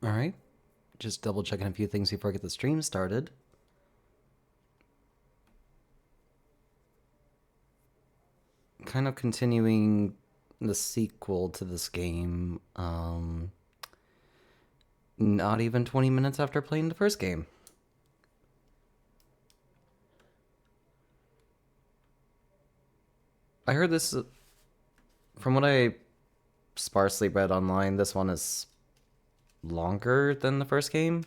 Alright, just double checking a few things before I get the stream started. Kind of continuing the sequel to this game, not even 20 minutes after playing the first game. I heard this, from what I sparsely read online, this one is longer than the first game.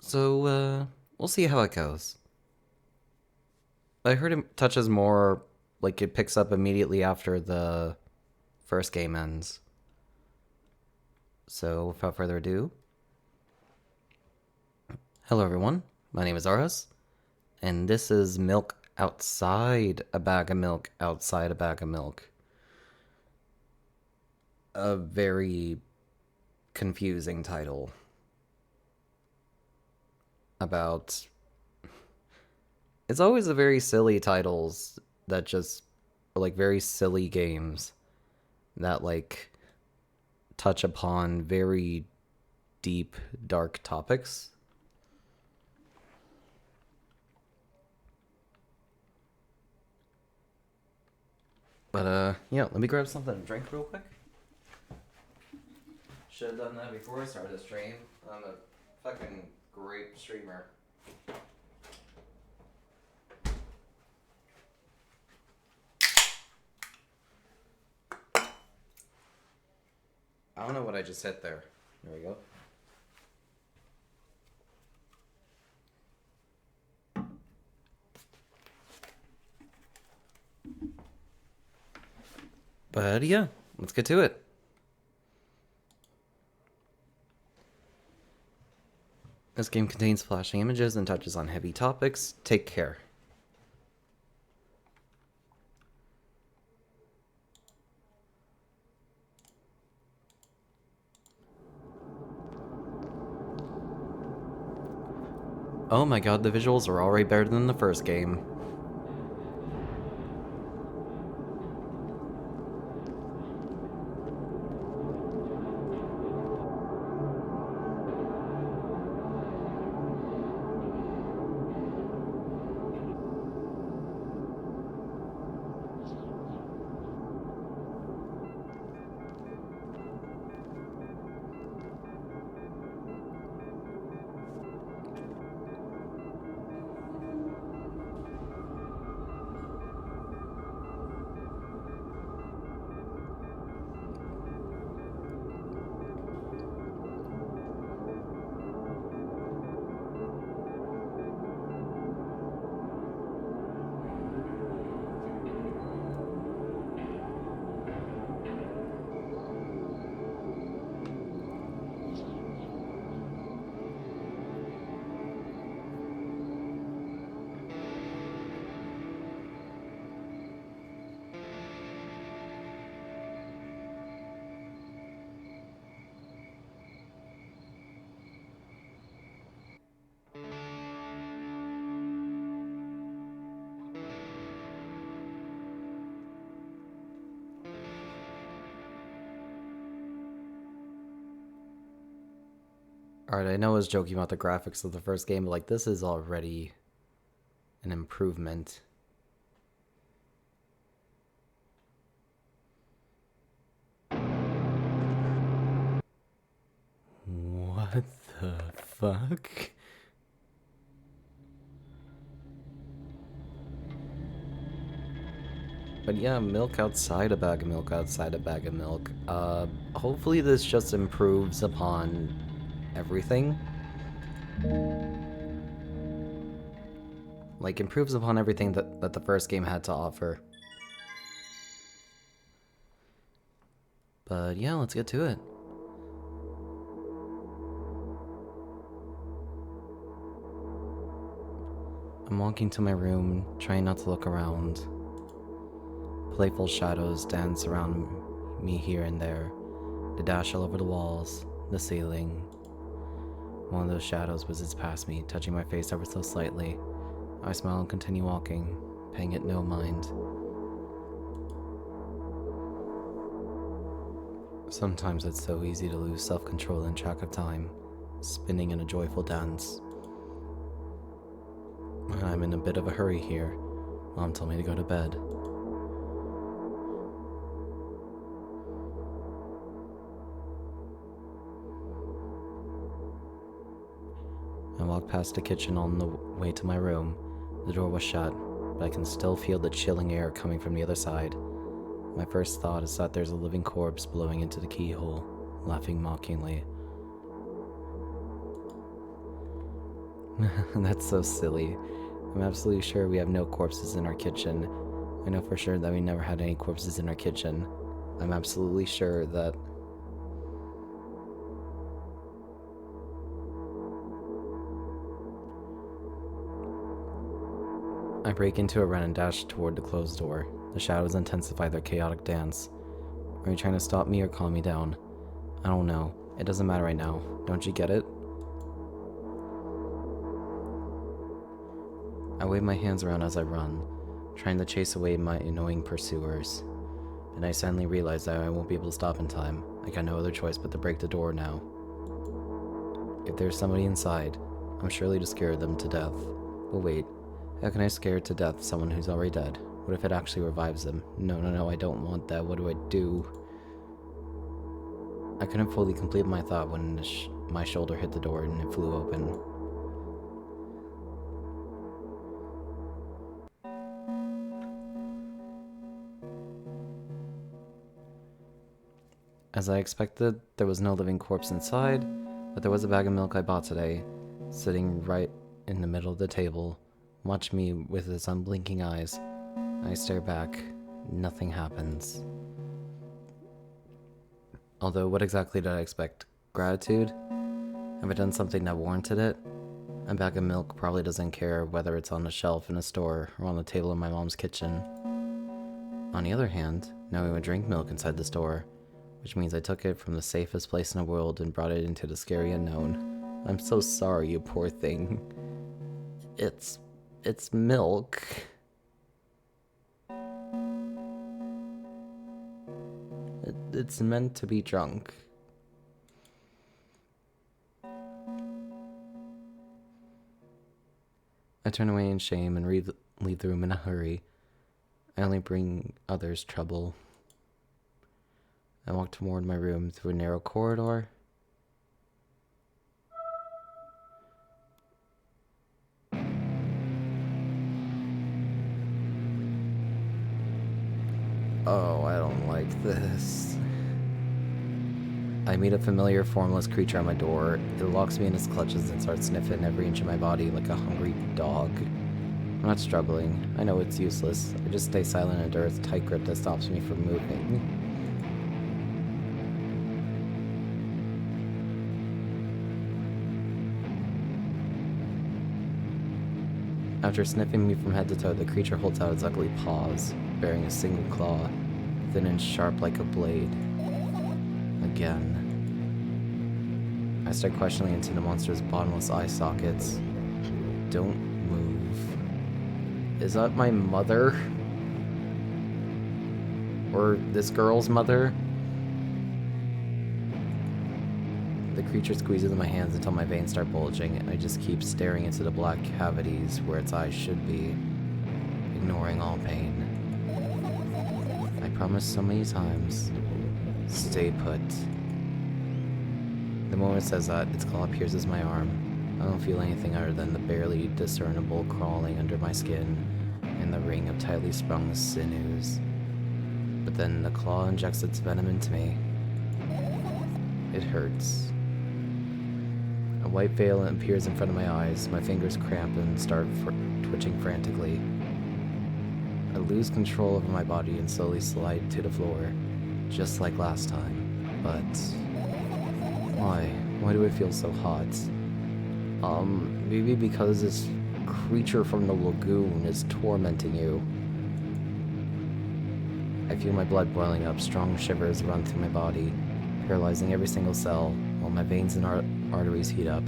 So, we'll see how it goes. I heard it touches more, like it picks up immediately after the first game ends. So, without further ado, hello everyone, my name is Aras, and this is Milk Outside a Bag of Milk Outside a Bag of Milk. A very confusing title about... It's always the very silly titles that just are like very silly games that like touch upon very deep, dark topics. But yeah, let me grab something to drink real quick. Should have done that before I started the stream. I'm a fucking great streamer. I don't know what I just hit there. There we go. But yeah, let's get to it. This game contains flashing images and touches on heavy topics. Take care. Oh my god, the visuals are already better than the first game. Alright, I know I was joking about the graphics of the first game, but like this is already an improvement. What the fuck? But yeah, milk outside a bag of milk outside a bag of milk. Hopefully this just improves upon everything. Like, improves upon everything that the first game had to offer. But yeah, let's get to it. I'm walking to my room, trying not to look around. Playful shadows dance around me here and there. They dash all over the walls, the ceiling. One of those shadows whizzes past me, touching my face ever so slightly. I smile and continue walking, paying it no mind. Sometimes it's so easy to lose self-control and track of time, spinning in a joyful dance. I'm in a bit of a hurry here. Mom told me to go to bed. I walked past the kitchen on the way to my room. The door was shut, but I can still feel the chilling air coming from the other side. My first thought is that there's a living corpse blowing into the keyhole, laughing mockingly. That's so silly. I'm absolutely sure we have no corpses in our kitchen. I know for sure that we never had any corpses in our kitchen. I'm absolutely sure that... I break into a run and dash toward the closed door. The shadows intensify their chaotic dance. Are you trying to stop me or calm me down? I don't know. It doesn't matter right now. Don't you get it? I wave my hands around as I run, trying to chase away my annoying pursuers. And I suddenly realize that I won't be able to stop in time. I got no other choice but to break the door now. If there's somebody inside, I'm surely to scare them to death. But wait, how can I scare to death someone who's already dead? What if it actually revives them? No, I don't want that. What do I do? I couldn't fully complete my thought when my shoulder hit the door and it flew open. As I expected, there was no living corpse inside, but there was a bag of milk I bought today, sitting right in the middle of the table. Watch me with its unblinking eyes. I stare back. Nothing happens. Although, what exactly did I expect? Gratitude? Have I done something that warranted it? A bag of milk probably doesn't care whether it's on a shelf in a store or on the table in my mom's kitchen. On the other hand, no one would drink milk inside the store, which means I took it from the safest place in the world and brought it into the scary unknown. I'm so sorry, you poor thing. It's milk. It's meant to be drunk. I turn away in shame and leave the room in a hurry. I only bring others trouble. I walk toward my room through a narrow corridor. Oh, I don't like this. I meet a familiar, formless creature on my door. It locks me in its clutches and starts sniffing every inch of my body like a hungry dog. I'm not struggling. I know it's useless. I just stay silent under its tight grip that stops me from moving. After sniffing me from head to toe, the creature holds out its ugly paws, bearing a single claw, thin and sharp like a blade. Again. I start questioning into the monster's bottomless eye sockets. Don't move. Is that my mother? Or this girl's mother? The creature squeezes my hands until my veins start bulging, and I just keep staring into the black cavities where its eyes should be, ignoring all pain. I promised so many times, stay put. The moment it says that, its claw pierces my arm. I don't feel anything other than the barely discernible crawling under my skin and the ring of tightly sprung sinews. But then the claw injects its venom into me. It hurts. A white veil appears in front of my eyes, my fingers cramp and start twitching frantically. I lose control over my body and slowly slide to the floor, just like last time. But why? Why do I feel so hot? Maybe because this creature from the lagoon is tormenting you. I feel my blood boiling up, strong shivers run through my body, paralyzing every single cell, while my veins and arteries heat up,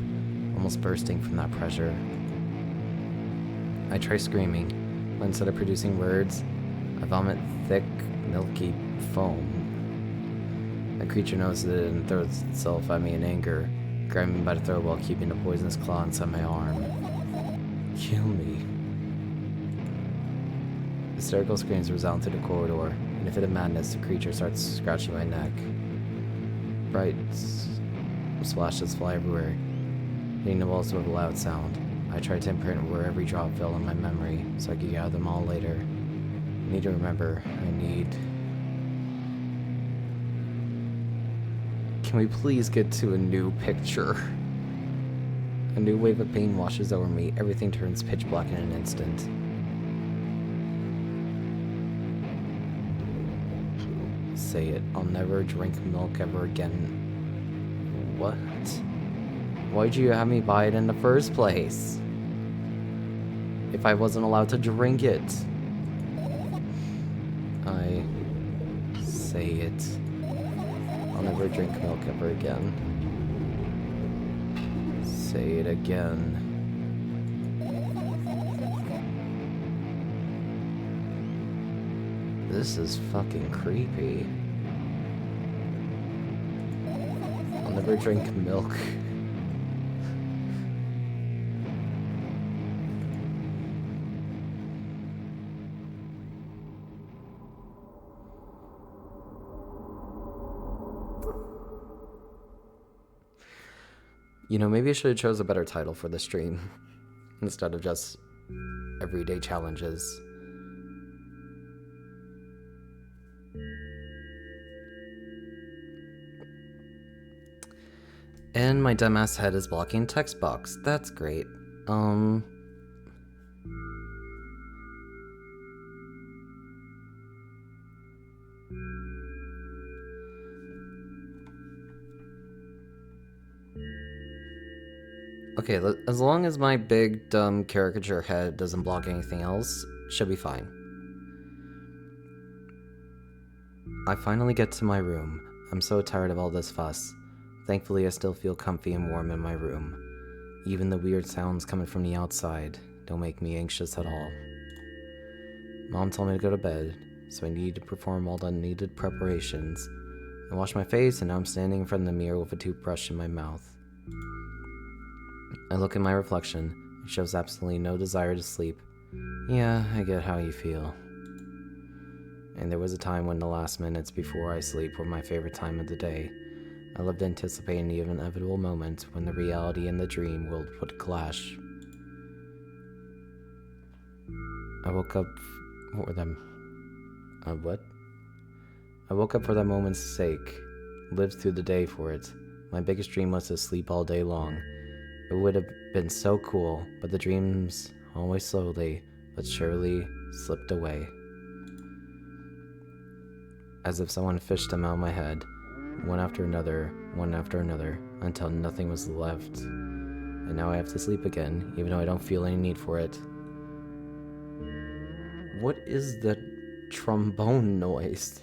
almost bursting from that pressure. I try screaming, but instead of producing words, I vomit thick, milky foam. The creature notices it and throws itself at me in anger, grabbing me by the throat while keeping the poisonous claw inside my arm. Kill me. Hysterical screams resound through the corridor. In a fit of madness, the creature starts scratching my neck. Bright splashes fly everywhere, hitting the walls with a loud sound. I try to imprint where every drop fell in my memory, so I could gather them all later. I need to remember. Can we please get to a new picture? A new wave of pain washes over me. Everything turns pitch black in an instant. Say it. I'll never drink milk ever again. What? Why'd you have me buy it in the first place? If I wasn't allowed to drink it. I say it. I'll never drink milk ever again. Say it again. This is fucking creepy. I'll never drink milk. You know, maybe I should have chose a better title for the stream instead of just everyday challenges. And my dumbass head is blocking text box. That's great. Okay, as long as my big, dumb caricature head doesn't block anything else, should be fine. I finally get to my room. I'm so tired of all this fuss. Thankfully, I still feel comfy and warm in my room. Even the weird sounds coming from the outside don't make me anxious at all. Mom told me to go to bed, so I need to perform all the needed preparations. I wash my face, and now I'm standing in front of the mirror with a toothbrush in my mouth. I look at my reflection. It shows absolutely no desire to sleep. Yeah, I get how you feel. And there was a time when the last minutes before I sleep were my favorite time of the day. I loved anticipating the inevitable moment when the reality and the dream world would clash. I woke up for them. What? I woke up for that moment's sake. Lived through the day for it. My biggest dream was to sleep all day long. It would have been so cool, but the dreams always slowly but surely slipped away. As if someone fished them out of my head, one after another, until nothing was left. And now I have to sleep again, even though I don't feel any need for it. What is that trombone noise?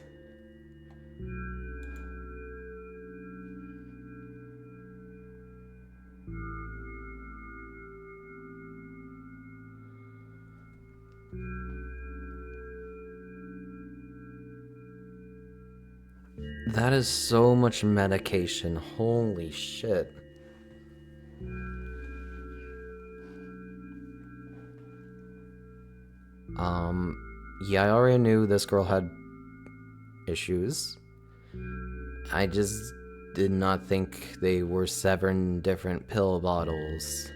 That is so much medication. Holy shit. Yeah, I already knew this girl had issues. I just did not think they were 7 different pill bottles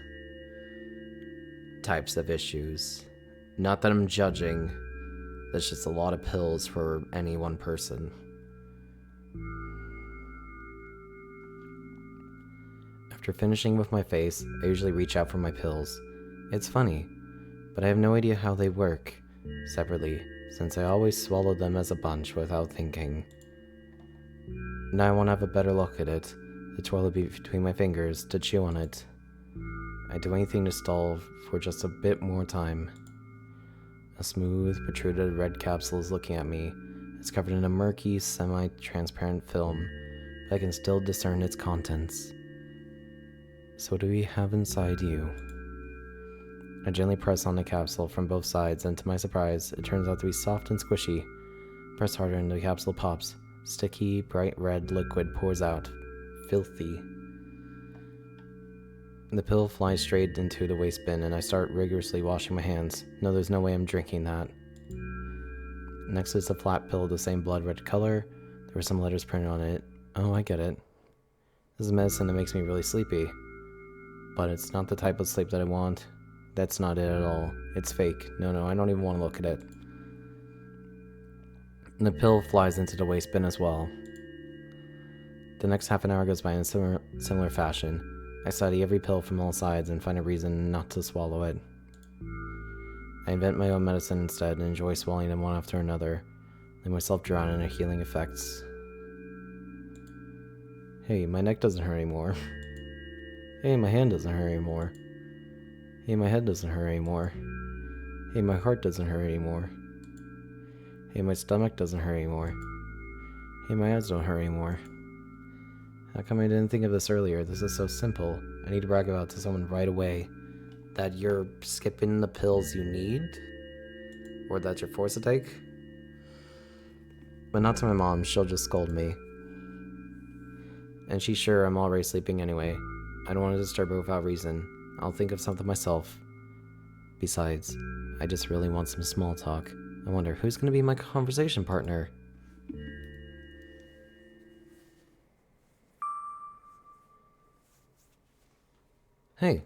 types of issues. Not that I'm judging. That's just a lot of pills for any one person. After finishing with my face, I usually reach out for my pills. It's funny, but I have no idea how they work separately, since I always swallow them as a bunch without thinking. Now I want to have a better look at it, to twirl it between my fingers, to chew on it. I'd do anything to stall for just a bit more time. A smooth, protruded red capsule is looking at me. It's covered in a murky, semi-transparent film, but I can still discern its contents. So what do we have inside you? I gently press on the capsule from both sides, and to my surprise, it turns out to be soft and squishy. Press harder and the capsule pops, Sticky, bright red liquid pours out. Filthy. The pill flies straight into the waste bin, and I start rigorously washing my hands. No, there's no way I'm drinking that. Next is a flat pill of the same blood red color. There were some letters printed on it. Oh, I get it. This is medicine that makes me really sleepy. But it's not the type of sleep that I want. That's not it at all. It's fake. No, I don't even want to look at it. And the pill flies into the waste bin as well. The next half an hour goes by in a similar fashion. I study every pill from all sides and find a reason not to swallow it. I invent my own medicine instead and enjoy swallowing them one after another, letting myself drown in their healing effects. Hey, my neck doesn't hurt anymore. Hey, my hand doesn't hurt anymore. Hey, my head doesn't hurt anymore. Hey, my heart doesn't hurt anymore. Hey, my stomach doesn't hurt anymore. Hey, my eyes don't hurt anymore. How come I didn't think of this earlier? This is so simple. I need to brag about it to someone right away. That you're skipping the pills you need? Or that you're forced to take? But not to my mom, she'll just scold me. And she's sure I'm already sleeping anyway. I don't want to disturb her without reason. I'll think of something myself. Besides, I just really want some small talk. I wonder who's going to be my conversation partner? Hey.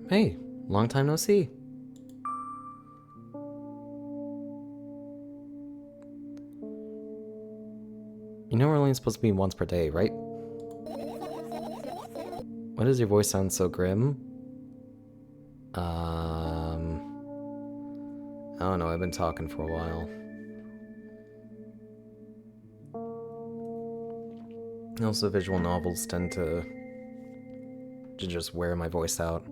Hey, long time no see. You know we're only supposed to be once per day, right? Why does your voice sound so grim? I don't know, I've been talking for a while. Also, visual novels tend to just wear my voice out.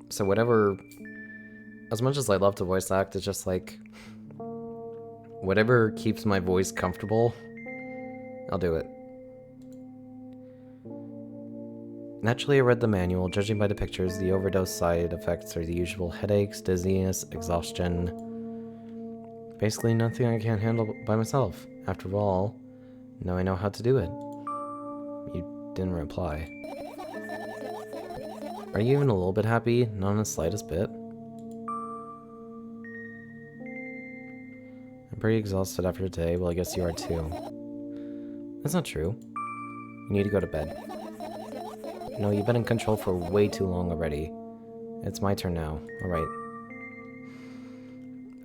So whatever, as much as I love to voice act, it's just like, whatever keeps my voice comfortable, I'll do it. Naturally, I read the manual. Judging by the pictures, the overdose side effects are the usual headaches, dizziness, exhaustion. Basically nothing I can't handle by myself. After all, now I know how to do it. You didn't reply. Are you even a little bit happy? Not in the slightest bit. I'm pretty exhausted after today. Well, I guess you are too. That's not true. You need to go to bed. No, you've been in control for way too long already. It's my turn now. Alright.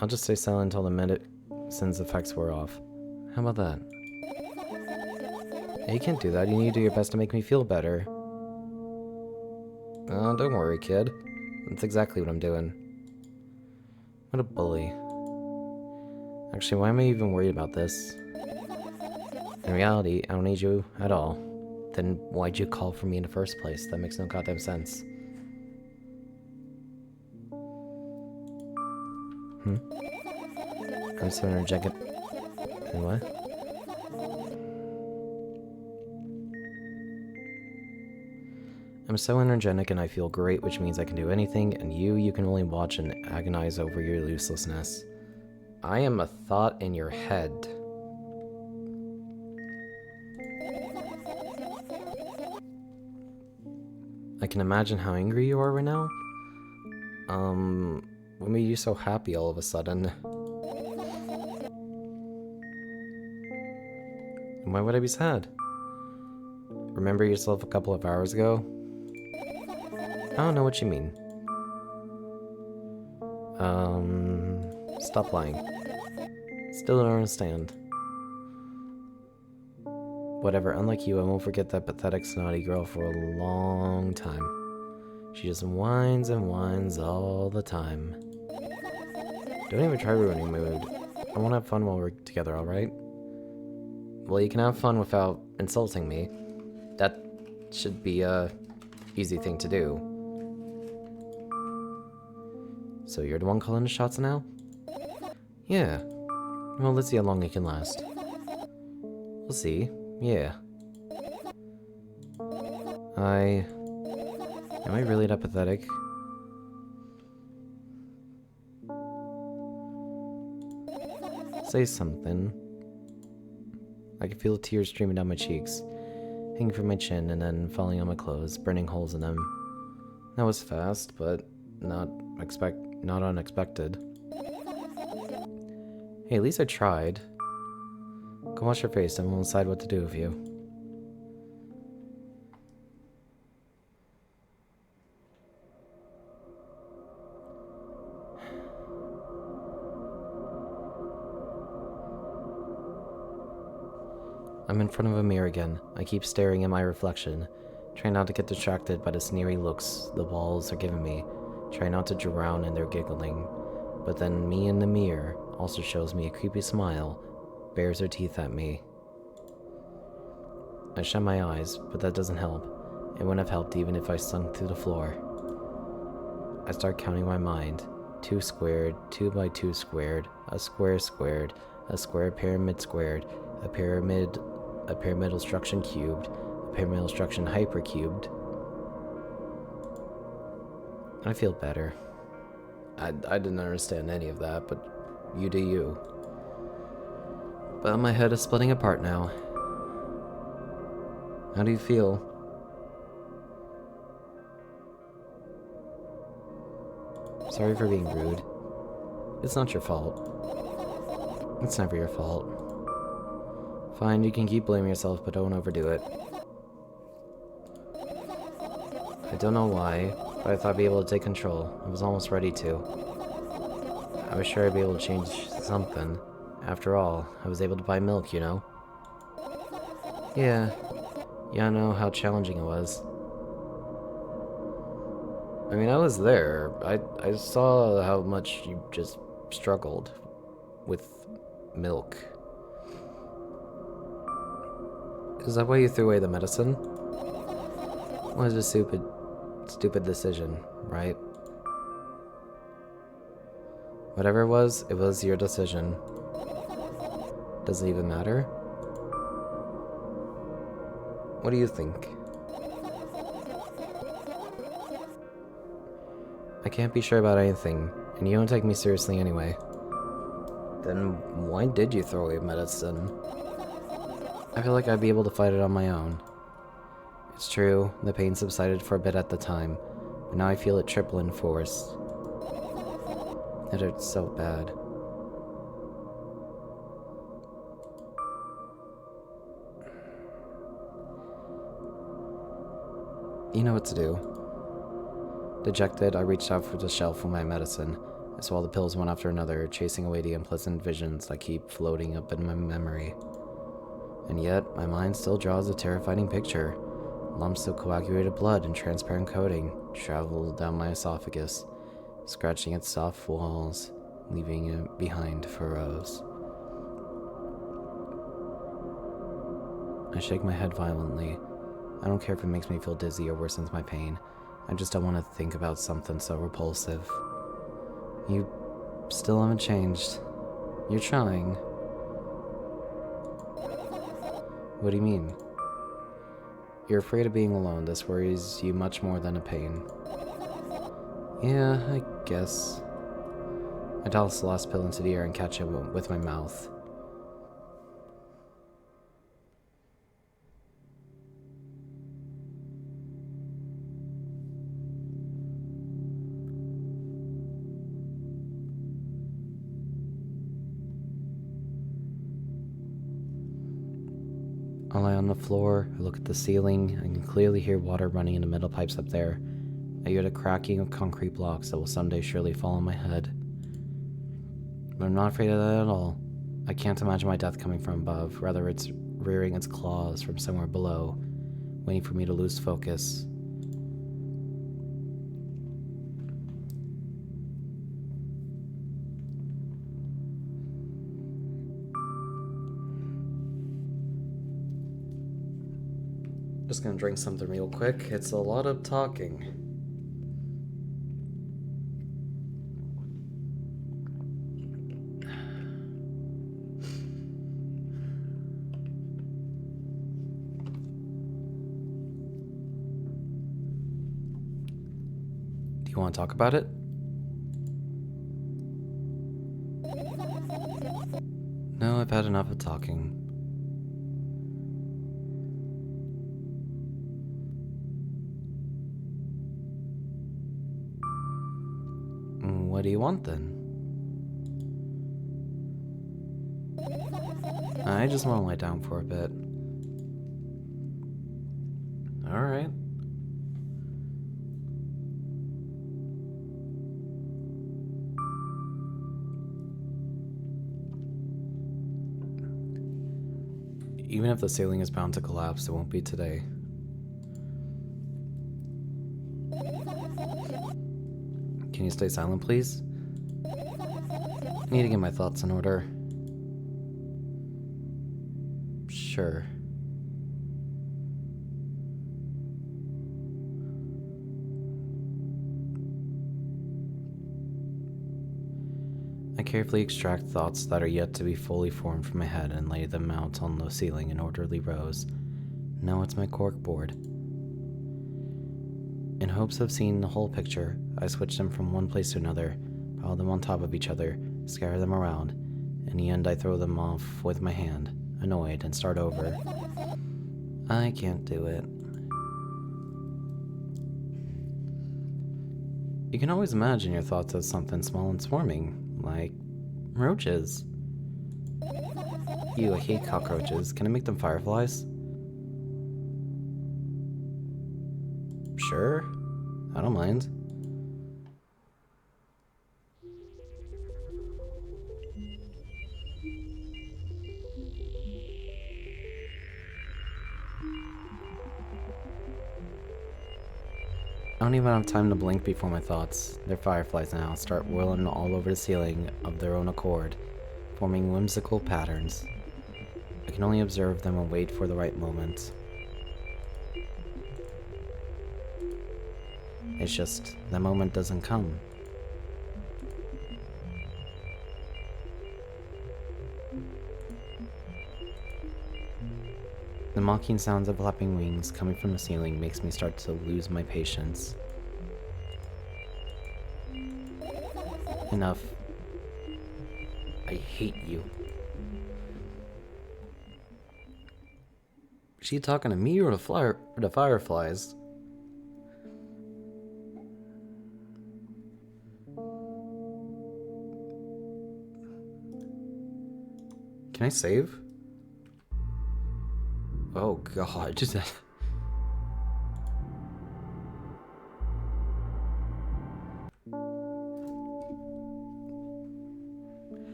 I'll just stay silent until the medicine's effects wear off. How about that? Hey, you can't do that. You need to do your best to make me feel better. Oh, don't worry, kid. That's exactly what I'm doing. What a bully. Actually, why am I even worried about this? In reality, I don't need you at all. Then why'd you call for me in the first place? That makes no goddamn sense. I'm so energetic. And what? I'm so energetic and I feel great, which means I can do anything, and you can only watch and agonize over your uselessness. I am a thought in your head. I can imagine how angry you are right now. What made you so happy all of a sudden? Why would I be sad? Remember yourself a couple of hours ago? I don't know what you mean. Stop lying. Still don't understand. Whatever, unlike you, I won't forget that pathetic, snotty girl for a long time. She just whines and whines all the time. Don't even try ruining my mood. I want to have fun while we're together, alright? Well, you can have fun without insulting me. That should be a easy thing to do. So you're the one calling the shots now? Yeah. Well, let's see how long it can last. We'll see. Yeah. Am I really that pathetic? Say something. I can feel the tears streaming down my cheeks, hanging from my chin and then falling on my clothes, burning holes in them. That was fast, but not unexpected. Hey, at least I tried. Go wash your face and we'll decide what to do with you. I'm in front of a mirror again. I keep staring at my reflection, trying not to get distracted by the sneery looks the walls are giving me, trying not to drown in their giggling. But then me in the mirror also shows me a creepy smile, bares her teeth at me. I shut my eyes, but that doesn't help. It wouldn't have helped even if I sunk through the floor. I start counting my mind. 2 squared, 2 by 2 squared, a square squared, a square pyramid squared, a pyramidal structure cubed, a pyramidal structure hypercubed. I feel better. I didn't understand any of that, but you do you. But my head is splitting apart now. How do you feel? Sorry for being rude. It's not your fault. It's never your fault. Fine, you can keep blaming yourself, but don't overdo it. I don't know why, but I thought I'd be able to take control. I was almost ready to. I was sure I'd be able to change something. After all, I was able to buy milk, you know? Yeah, I know how challenging it was. I mean, I was there. I saw how much you just struggled with milk. Is that why you threw away the medicine? It was a stupid decision, right? Whatever it was your decision. Does it even matter? What do you think? I can't be sure about anything, and you don't take me seriously anyway. Then why did you throw away medicine? I feel like I'd be able to fight it on my own. It's true, the pain subsided for a bit at the time, but now I feel it triple in force. It hurts so bad. You know what to do. Dejected, I reached out for the shelf for my medicine. I swallowed the pills one after another, chasing away the unpleasant visions that keep floating up in my memory. And yet, my mind still draws a terrifying picture. Lumps of coagulated blood and transparent coating travel down my esophagus, scratching its soft walls, leaving it behind furrows. I shake my head violently. I don't care if it makes me feel dizzy or worsens my pain. I just don't want to think about something so repulsive. You still haven't changed. You're trying. What do you mean? You're afraid of being alone. This worries you much more than a pain. Yeah, I guess. I toss the last pill into the air and catch it with my mouth. I lie on the floor, I look at the ceiling, I can clearly hear water running in the metal pipes up there. I hear the cracking of concrete blocks that will someday surely fall on my head. But I'm not afraid of that at all. I can't imagine my death coming from above, rather it's rearing its claws from somewhere below, waiting for me to lose focus. Just gonna drink something real quick. It's a lot of talking. You want to talk about it? No, I've had enough of talking. What do you want then? I just want to lie down for a bit. Alright. Even if the ceiling is bound to collapse, it won't be today. Can you stay silent, please? I need to get my thoughts in order. Sure. I carefully extract thoughts that are yet to be fully formed from my head and lay them out on the ceiling in orderly rows. Now it's my corkboard. In hopes of seeing the whole picture, I switch them from one place to another, pile them on top of each other, scatter them around. In the end, I throw them off with my hand, annoyed, and start over. I can't do it. You can always imagine your thoughts as something small and swarming, like roaches. Ew, I hate cockroaches. Can I make them fireflies? Sure. I don't mind. I don't even have time to blink before my thoughts, they're fireflies now, start whirling all over the ceiling of their own accord, forming whimsical patterns. I can only observe them and wait for the right moment. It's just, the moment doesn't come. The mocking sounds of flapping wings coming from the ceiling makes me start to lose my patience. Enough. I hate you. Is she talking to me or the fireflies? Can I save? Oh god, just that.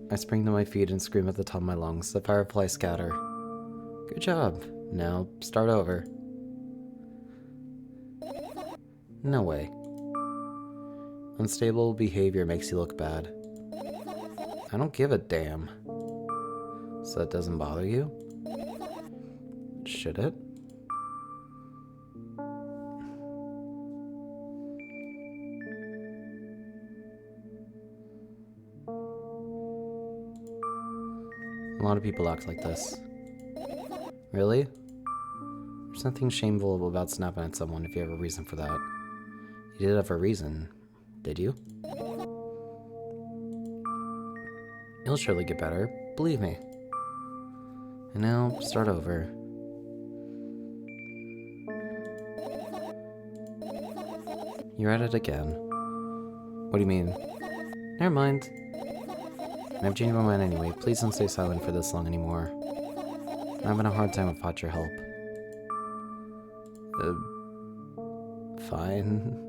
I spring to my feet and scream at the top of my lungs. The fireflies scatter. Good job. Now, start over. No way. Unstable behavior makes you look bad. I don't give a damn. So that doesn't bother you? Should it? A lot of people act like this. Really? There's nothing shameful about snapping at someone if you have a reason for that. You did have a reason, did you? You'll surely get better, believe me. And now, start over. You're at it again. What do you mean? Never mind. I've changed my mind anyway. Please don't stay silent for this long anymore. I'm having a hard time without your help. Fine.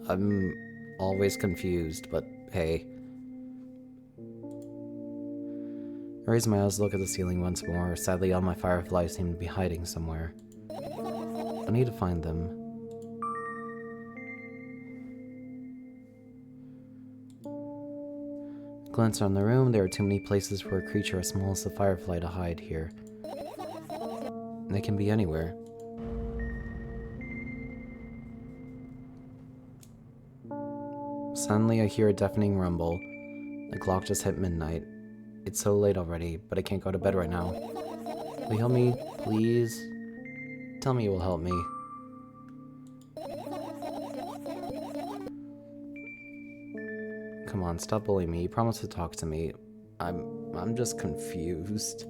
I'm always confused, but hey. I raise my eyes to look at the ceiling once more. Sadly, all my fireflies seem to be hiding somewhere. I need to find them. Glance around the room. There are too many places for a creature as small as a firefly to hide here. They can be anywhere. Suddenly I hear a deafening rumble. The clock just hit midnight. It's so late already, but I can't go to bed right now. Will you help me, please? Tell me you will help me. come on, stop bullying me. You promised to talk to me. I'm just confused.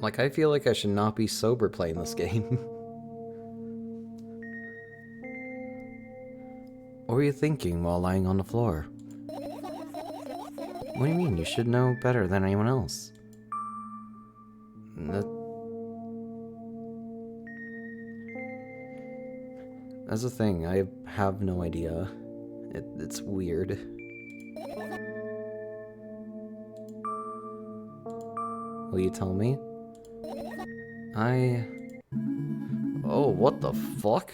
Like, I feel like I should not be sober playing this game. What were you thinking while lying on the floor? What do you mean? You should know better than anyone else. That's the thing, I have no idea. It's weird. Will you tell me? Oh, what the fuck?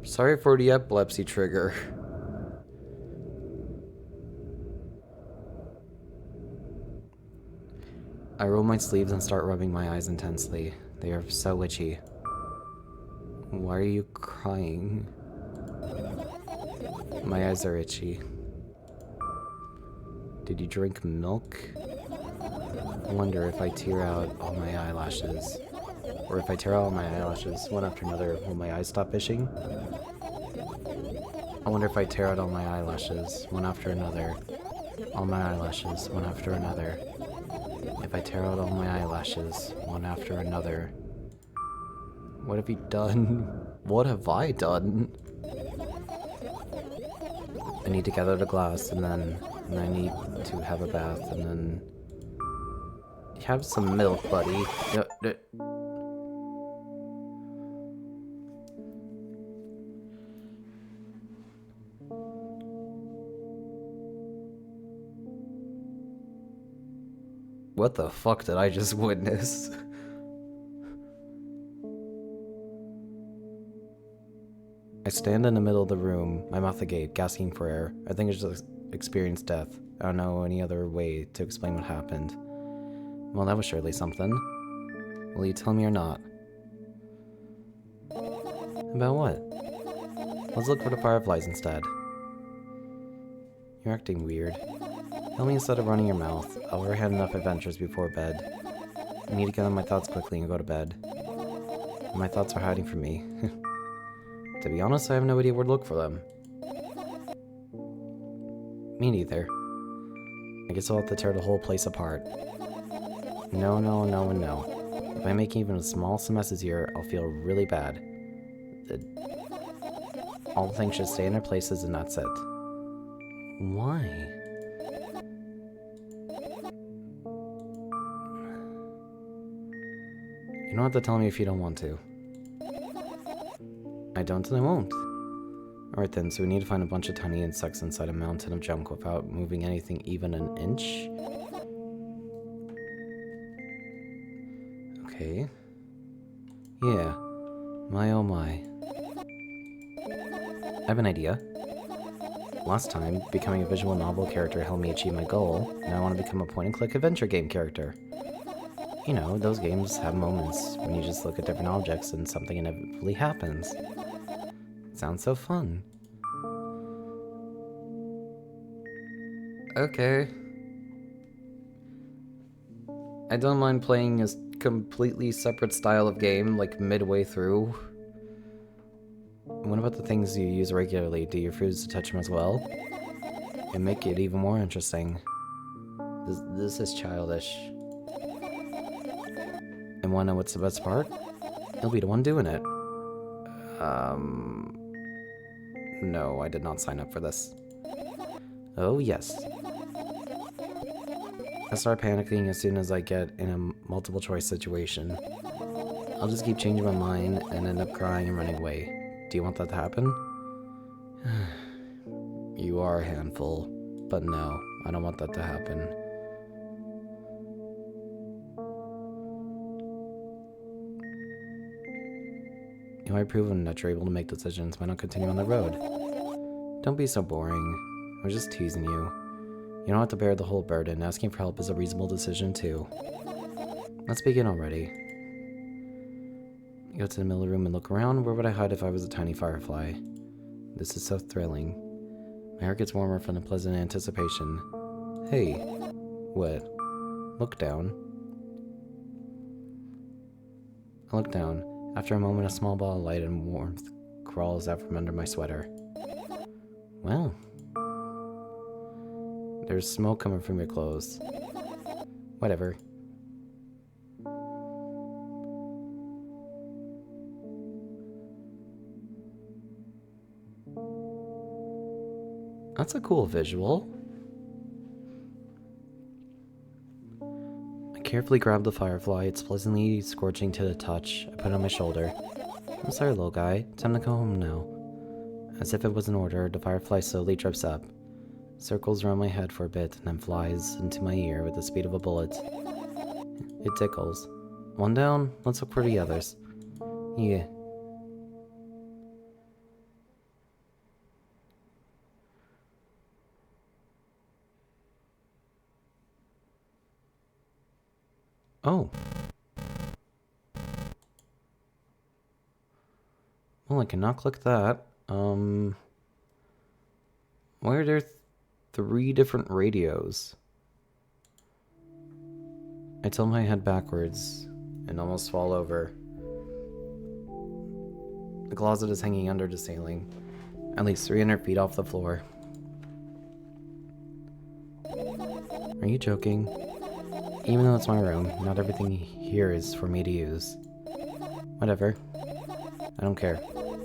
Sorry for the epilepsy trigger. I roll my sleeves and start rubbing my eyes intensely. They are so itchy. Why are you crying? My eyes are itchy. Did you drink milk? I wonder if I tear out all my eyelashes. Or if I tear out all my eyelashes one after another, will my eyes stop itching? I wonder if I tear out all my eyelashes one after another. All my eyelashes one after another. If I tear out all my eyelashes one after another. What have you done? What have I done? I need to gather the glass and I need to have a bath and then have some milk, buddy. What the fuck did I just witness? I stand in the middle of the room, my mouth agape, gasping for air. I think I just experienced death. I don't know any other way to explain what happened. Well, that was surely something. Will you tell me or not? About what? Let's look for the fireflies instead. You're acting weird. Tell me instead of running your mouth. I've already had enough adventures before bed. I need to gather my thoughts quickly and go to bed. My thoughts are hiding from me. To be honest, I have no idea where to look for them. Me neither. I guess I'll have to tear the whole place apart. No, no, no, and no. If I make even the smallest messes here, I'll feel really bad. All things should stay in their places and that's it. Why? You don't have to tell me if you don't want to. I don't and I won't. Alright then, so we need to find a bunch of tiny insects inside a mountain of junk without moving anything even an inch. Okay. Yeah. My oh my. I have an idea. Last time, becoming a visual novel character helped me achieve my goal. Now I want to become a point-and-click adventure game character. You know, those games have moments when you just look at different objects and something inevitably happens. Sounds so fun. Okay. I don't mind playing a completely separate style of game, like midway through. What about the things you use regularly? Do you refuse to touch them as well? It'd make it even more interesting. This is childish. And wanna know what's the best part? You'll be the one doing it. No, I did not sign up for this. Oh, yes. I start panicking as soon as I get in a multiple choice situation. I'll just keep changing my mind and end up crying and running away. Do you want that to happen? You are a handful, but no, I don't want that to happen. You might prove that you're able to make decisions. Why not continue on the road? Don't be so boring. I was just teasing you. You don't have to bear the whole burden. Asking for help is a reasonable decision, too. Let's begin already. Go to the middle of the room and look around. Where would I hide if I was a tiny firefly? This is so thrilling. My heart gets warmer from the pleasant anticipation. Hey, what? Look down. I look down. After a moment, a small ball of light and warmth crawls out from under my sweater. Well, there's smoke coming from your clothes. Whatever. That's a cool visual. I carefully grab the firefly. It's pleasantly scorching to the touch. I put it on my shoulder. I'm sorry, little guy. Time to go home now. As if it was an order, the firefly slowly drifts up, circles around my head for a bit, and then flies into my ear with the speed of a bullet. It tickles. One down, let's look for the others. Yeah. Oh. Well, I cannot click that. Why are there 3 different radios? I tilt my head backwards and almost fall over. The closet is hanging under the ceiling, at least 300 feet off the floor. Are you joking? Even though it's my room, not everything here is for me to use. Whatever. I don't care.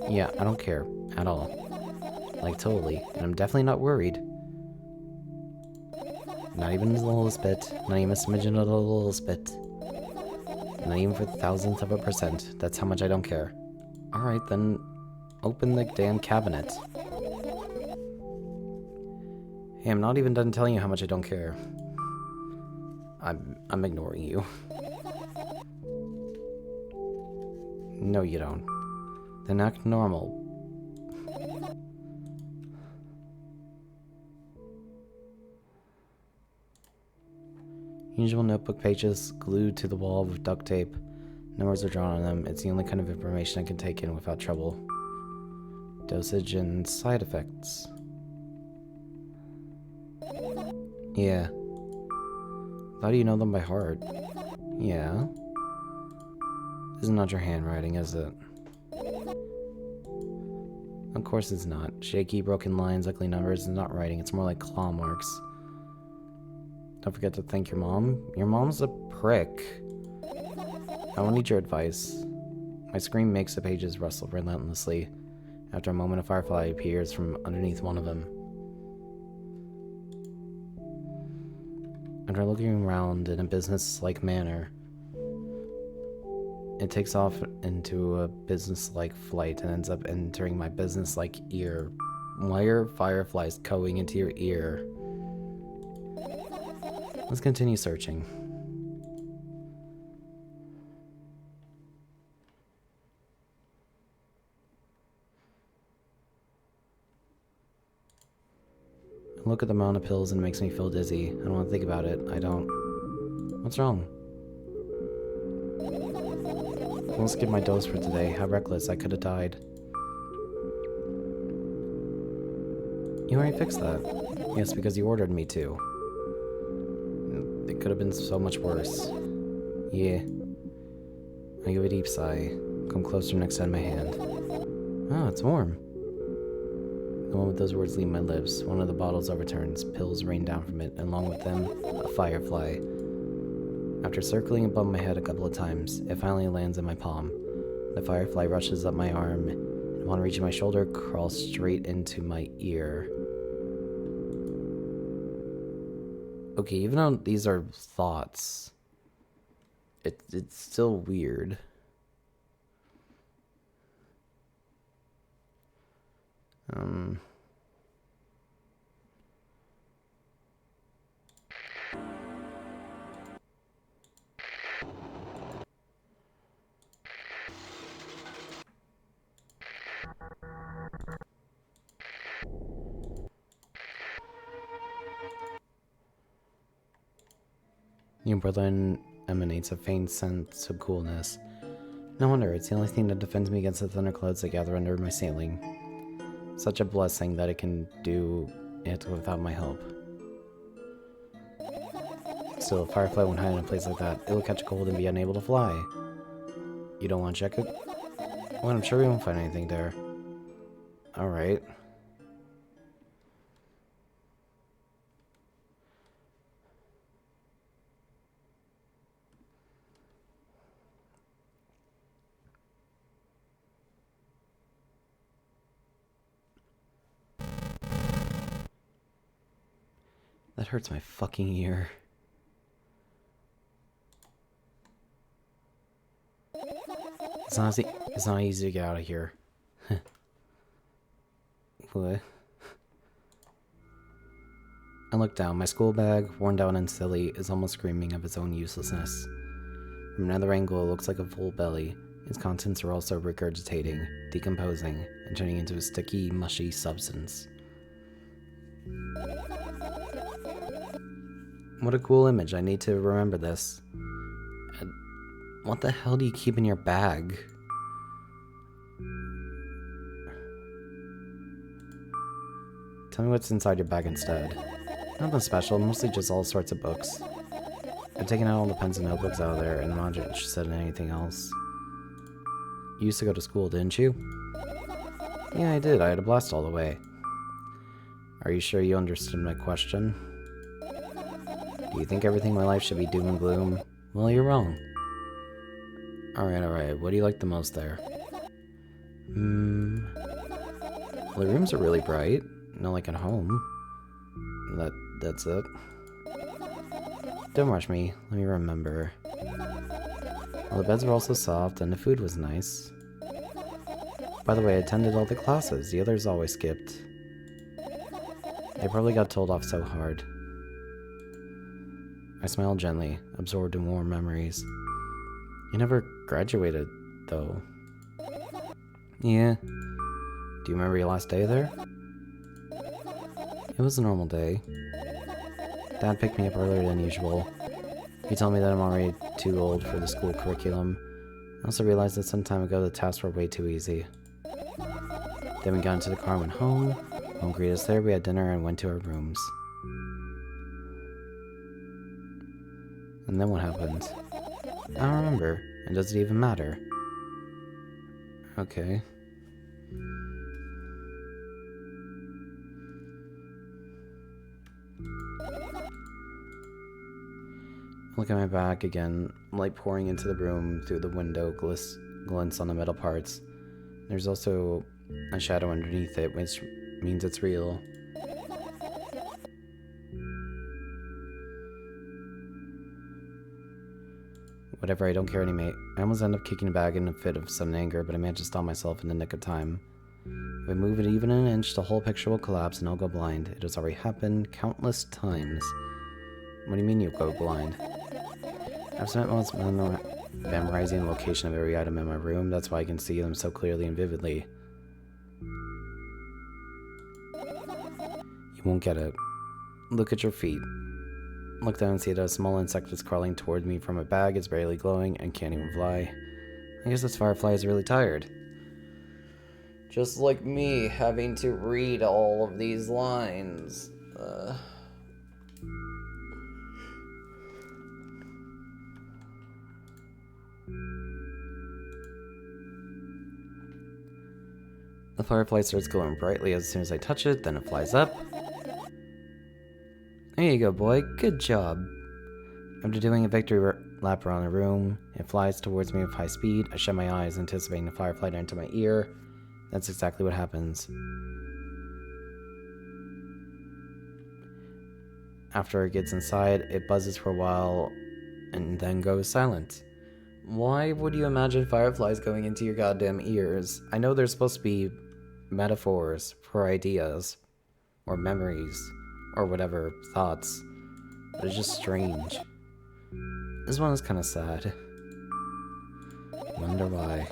Yeah, I don't care. At all. Like, totally. And I'm definitely not worried. Not even the littlest bit. Not even a smidgen of the littlest bit. Not even for the thousandth of a percent. That's how much I don't care. Alright, then open the damn cabinet. Hey, I'm not even done telling you how much I don't care. I'm ignoring you. No, you don't. Then act normal. Usual notebook pages glued to the wall with duct tape. Numbers are drawn on them. It's the only kind of information I can take in without trouble. Dosage and side effects. Yeah. How do you know them by heart? Yeah. This is not your handwriting, is it? Of course it's not. Shaky, broken lines, ugly numbers is not writing. It's more like claw marks. Don't forget to thank your mom. Your mom's a prick. I will need your advice. My scream makes the pages rustle relentlessly. After a moment, a firefly appears from underneath one of them. After looking around in a business-like manner, it takes off into a business-like flight and ends up entering my business-like ear. Why are fireflies going into your ear? Let's continue searching. I look at the amount of pills and it makes me feel dizzy. I don't want to think about it. I don't. What's wrong? I won't skip my dose for today. How reckless. I could have died. You already fixed that. Yes, because you ordered me to. It could have been so much worse. Yeah. I give a deep sigh. Come closer and extend my hand. Oh, it's warm. The moment those words leave my lips, one of the bottles overturns. Pills rain down from it, and along with them, a firefly. After circling above my head a couple of times, it finally lands in my palm. The firefly rushes up my arm, and upon reaching my shoulder, crawls straight into my ear. Okay, even though these are thoughts, it's still weird. Your brother emanates a faint sense of coolness. No wonder, it's the only thing that defends me against the thunderclouds that gather under my ceiling. Such a blessing that it can do it without my help. Still, if Firefly won't hide in a place like that, it will catch a cold and be unable to fly. You don't want to check it? Well, I'm sure we won't find anything there. Alright. That hurts my fucking ear. It's not easy to get out of here. What? I look down. My school bag, worn down and silly, is almost screaming of its own uselessness. From another angle, it looks like a full belly. Its contents are also regurgitating, decomposing, and turning into a sticky, mushy substance. What a cool image. I need to remember this. What the hell do you keep in your bag? Tell me what's inside your bag instead. Nothing special, mostly just all sorts of books. I've taken out all the pens and notebooks out of there, and I'm not interested in anything else. You used to go to school, didn't you? Yeah, I did. I had a blast all the way. Are you sure you understood my question? Do you think everything in my life should be doom and gloom? Well, you're wrong. Alright. What do you like the most there? Well, the rooms are really bright. Not like at home. That's it. Don't rush me. Let me remember. Well, the beds were also soft, and the food was nice. By the way, I attended all the classes. The others always skipped. They probably got told off so hard. I smiled gently, absorbed in warm memories. You never graduated, though. Yeah. Do you remember your last day there? It was a normal day. Dad picked me up earlier than usual. He told me that I'm already too old for the school curriculum. I also realized that some time ago the tasks were way too easy. Then we got into the car and went home. Mom greeted us there, we had dinner and went to our rooms. And then what happened? I don't remember. And does it even matter? Okay. Look at my back again, light pouring into the room through the window glints on the metal parts. There's also a shadow underneath it, which means it's real. Whatever, I don't care anymore. I almost end up kicking the bag in a fit of sudden anger, but I managed to stop myself in the nick of time. If I move it even an inch, the whole picture will collapse and I'll go blind. It has already happened countless times. What do you mean you'll go blind? I've spent months memorizing the location of every item in my room. That's why I can see them so clearly and vividly. You won't get it. Look at your feet. Look down and see that a small insect is crawling toward me from a bag. It's barely glowing and can't even fly. I guess this firefly is really tired. Just like me, having to read all of these lines. The firefly starts glowing brightly as soon as I touch it, then it flies up. There you go, boy. Good job. After doing a victory lap around the room, it flies towards me with high speed. I shut my eyes, anticipating the firefly to enter my ear. That's exactly what happens. After it gets inside, it buzzes for a while and then goes silent. Why would you imagine fireflies going into your goddamn ears? I know they're supposed to be metaphors for ideas, or memories, or whatever, thoughts, but it's just strange. This one is kind of sad. Wonder why.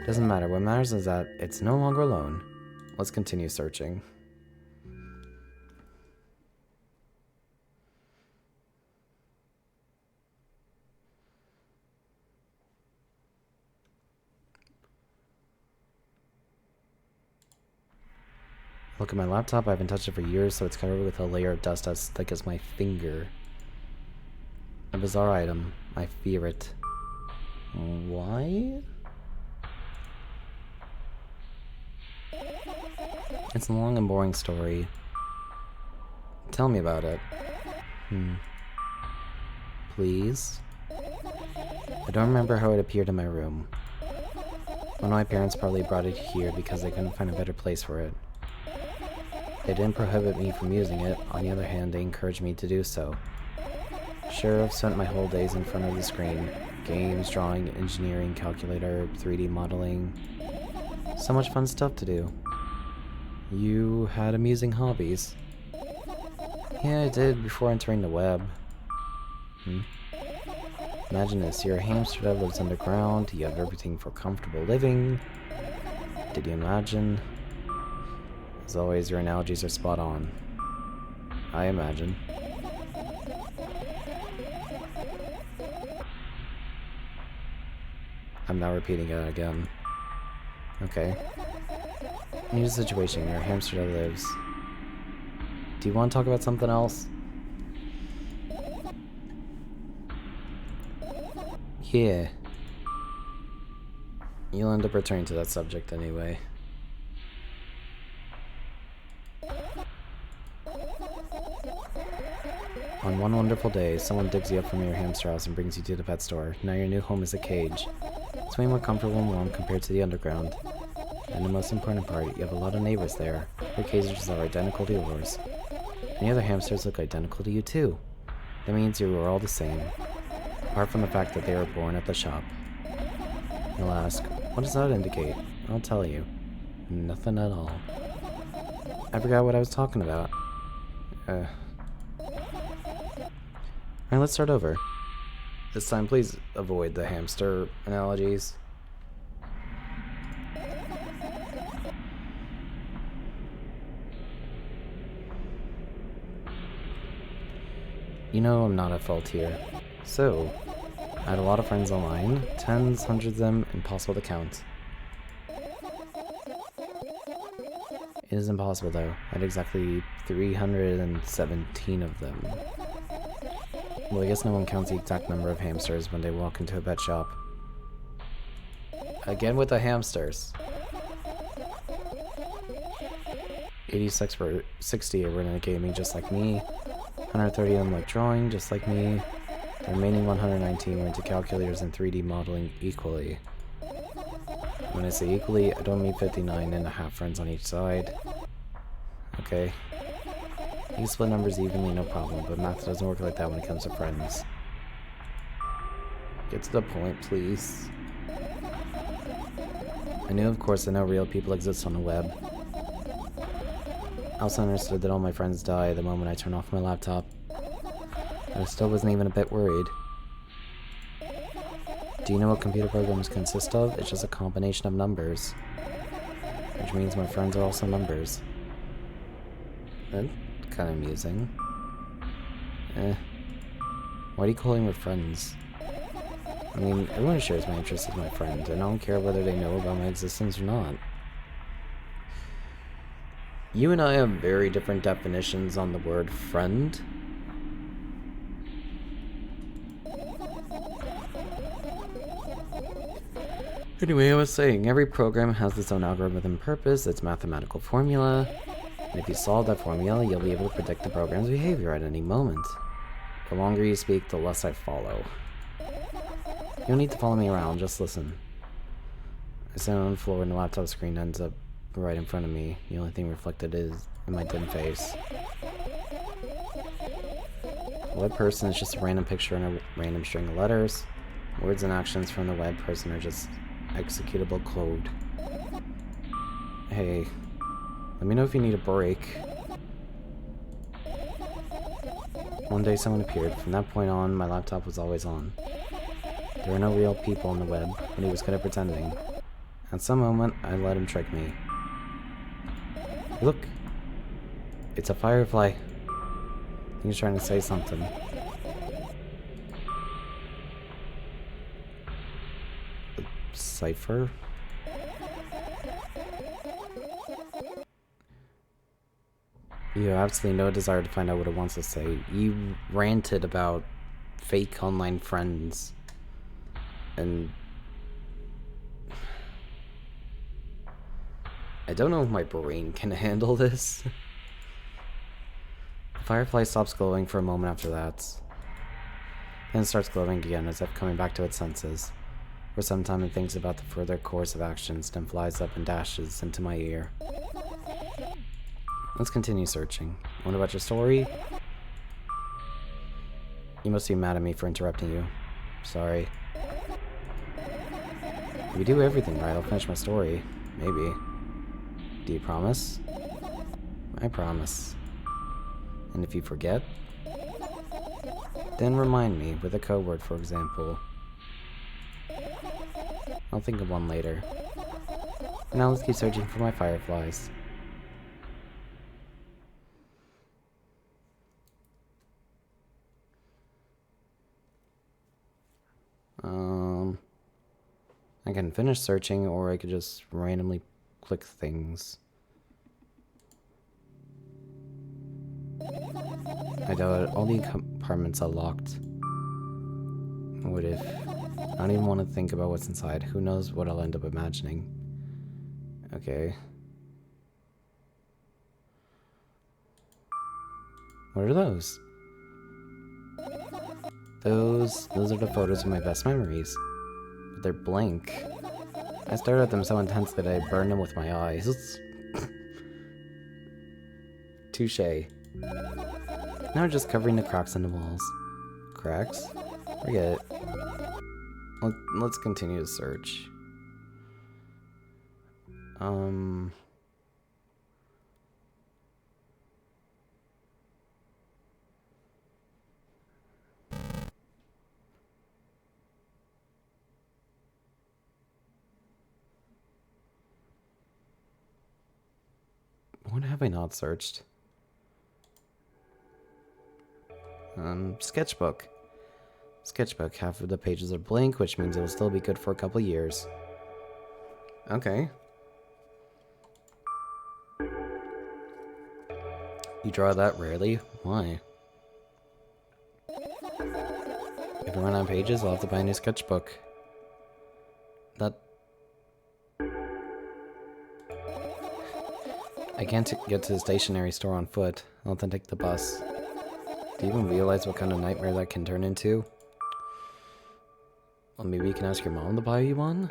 Doesn't matter, what matters is that it's no longer alone. Let's continue searching. Look at my laptop. I haven't touched it for years, so it's covered with a layer of dust as thick as my finger. A bizarre item. I fear it. Why? It's a long and boring story. Tell me about it. Please? I don't remember how it appeared in my room. One of my parents probably brought it here because they couldn't find a better place for it. They didn't prohibit me from using it. On the other hand, they encouraged me to do so. Sure, I've spent my whole days in front of the screen. Games, drawing, engineering, calculator, 3D modeling. So much fun stuff to do. You had amusing hobbies. Yeah, I did before entering the web. Imagine this, you're a hamster that lives underground, you have everything for comfortable living. Did you imagine? As always, your analogies are spot on. I imagine. I'm not repeating it again. Okay. Here's the situation, you're a hamster that lives. Do you want to talk about something else? Yeah. You'll end up returning to that subject anyway. On one wonderful day, someone digs you up from your hamster house and brings you to the pet store. Now your new home is a cage. It's way more comfortable and warm compared to the underground. And the most important part, you have a lot of neighbors there. Their cages are identical to yours. And the other hamsters look identical to you too. That means you are all the same. Apart from the fact that they were born at the shop. You'll ask, what does that indicate? I'll tell you. Nothing at all. I forgot what I was talking about. Alright, let's start over. This time, please avoid the hamster analogies. You know I'm not at fault here. So, I had a lot of friends online. Tens, hundreds of them, impossible to count. It is impossible though. I had exactly 317 of them. Well, I guess no one counts the exact number of hamsters when they walk into a pet shop. Again with the hamsters. 86 for 60 are into gaming just like me. 130 of them like drawing just like me. The remaining 119 were into calculators and 3D modeling equally. When I say equally, I don't mean 59 and a half friends on each side. Okay. You can split numbers evenly, no problem, but math doesn't work like that when it comes to friends. Get to the point, please. I knew, of course, that no real people exist on the web. I also understood that all my friends die the moment I turn off my laptop. But I still wasn't even a bit worried. Do you know what computer programs consist of? It's just a combination of numbers. Which means my friends are also numbers. That's kind of amusing. Why do you call them your friends? I mean, everyone shares my interest as my friend, and I don't care whether they know about my existence or not. You and I have very different definitions on the word friend. Anyway, I was saying, every program has its own algorithm purpose, its mathematical formula, and if you solve that formula, you'll be able to predict the program's behavior at any moment. The longer you speak, the less I follow. You don't need to follow me around, just listen. I stand on the floor and the laptop screen ends up right in front of me. The only thing reflected is in my dim face. The web person is just a random picture and a random string of letters. Words and actions from the web person are just executable code. Hey, let me know if you need a break. One day someone appeared. From that point on, my laptop was always on. There were no real people on the web, but he was good at pretending. At some moment, I let him trick me. Look! It's a firefly. I think he's trying to say something. Cipher? You have absolutely no desire to find out what it wants to say. You ranted about fake online friends. And I don't know if my brain can handle this. The firefly stops glowing for a moment after that. Then it starts glowing again as if coming back to its senses. For some time it thinks about the further course of actions, then flies up and dashes into my ear. Let's continue searching. What about your story? You must be mad at me for interrupting you. Sorry. If you do everything right, I'll finish my story. Maybe. Do you promise? I promise. And if you forget? Then remind me with a code word, for example. I'll think of one later. For now, let's keep searching for my fireflies. I can finish searching, or I could just randomly click things. I doubt it. All the compartments are locked. What if? I don't even want to think about what's inside. Who knows what I'll end up imagining. Okay. What are those? Those are the photos of my best memories. But they're blank. I stared at them so intensely that I burned them with my eyes. Touché. Now we're just covering the cracks in the walls. Cracks? Forget it. Let's continue to search. What have I not searched? Sketchbook. Sketchbook. Half of the pages are blank, which means it will still be good for a couple years. Okay. You draw that rarely? Why? If I run out of pages, I'll have to buy a new sketchbook. That... I can't get to the stationery store on foot. I'll have to take the bus. Do you even realize what kind of nightmare that can turn into? Well, maybe you can ask your mom to buy you one?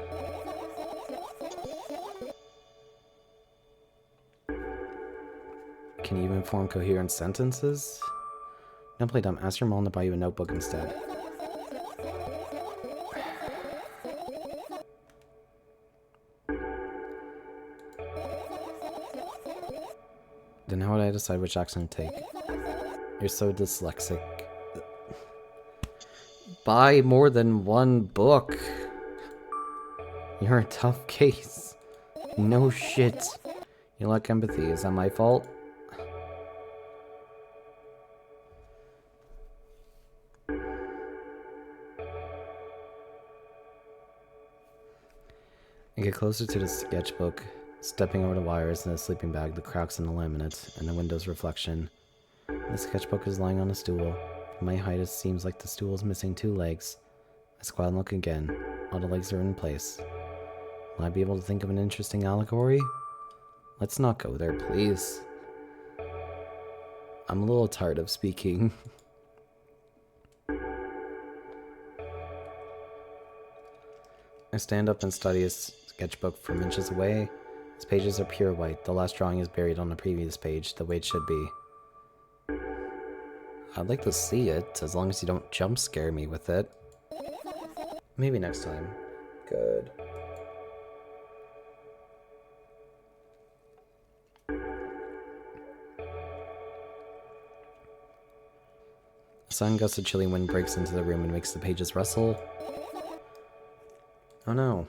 Can you even form coherent sentences? Don't play dumb. Ask your mom to buy you a notebook instead. Then how would I decide which action to take? You're so dyslexic. Buy more than one book. You're a tough case. No shit. You lack empathy. Is that my fault? I get closer to the sketchbook, stepping over the wires in the sleeping bag, the cracks in the laminate, and the window's reflection. The sketchbook is lying on a stool. From my height, it seems like the stool is missing 2 legs. I squat and look again. All the legs are in place. Will I be able to think of an interesting allegory? Let's not go there, please. I'm a little tired of speaking. I stand up and study his sketchbook from inches away. His pages are pure white. The last drawing is buried on the previous page, the way it should be. I'd like to see it, as long as you don't jump scare me with it. Maybe next time. Good. A sudden gust of chilly wind breaks into the room and makes the pages rustle. Oh no.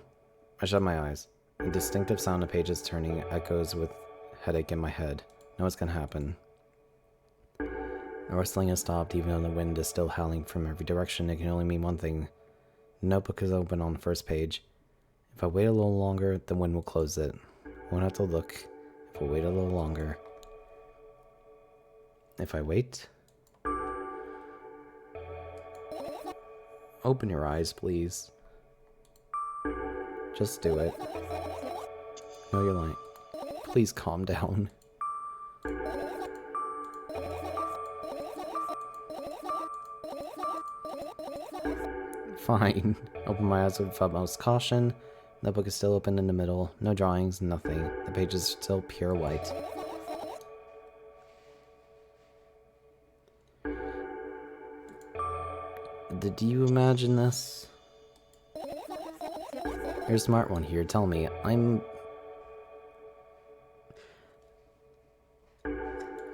I shut my eyes. A distinctive sound of pages turning echoes with headache in my head. Know what's gonna happen. The rustling has stopped, even though the wind is still howling from every direction. It can only mean one thing. The notebook is open on the first page. If I wait a little longer, the wind will close it. Won't have to look. If I wait a little longer. If I wait? Open your eyes, please. Just do it. No, you're lying. Please calm down. Fine. Open my eyes with utmost caution. The book is still open in the middle. No drawings, nothing. The page is still pure white. Did you imagine this? You're a smart one here. Tell me. Oh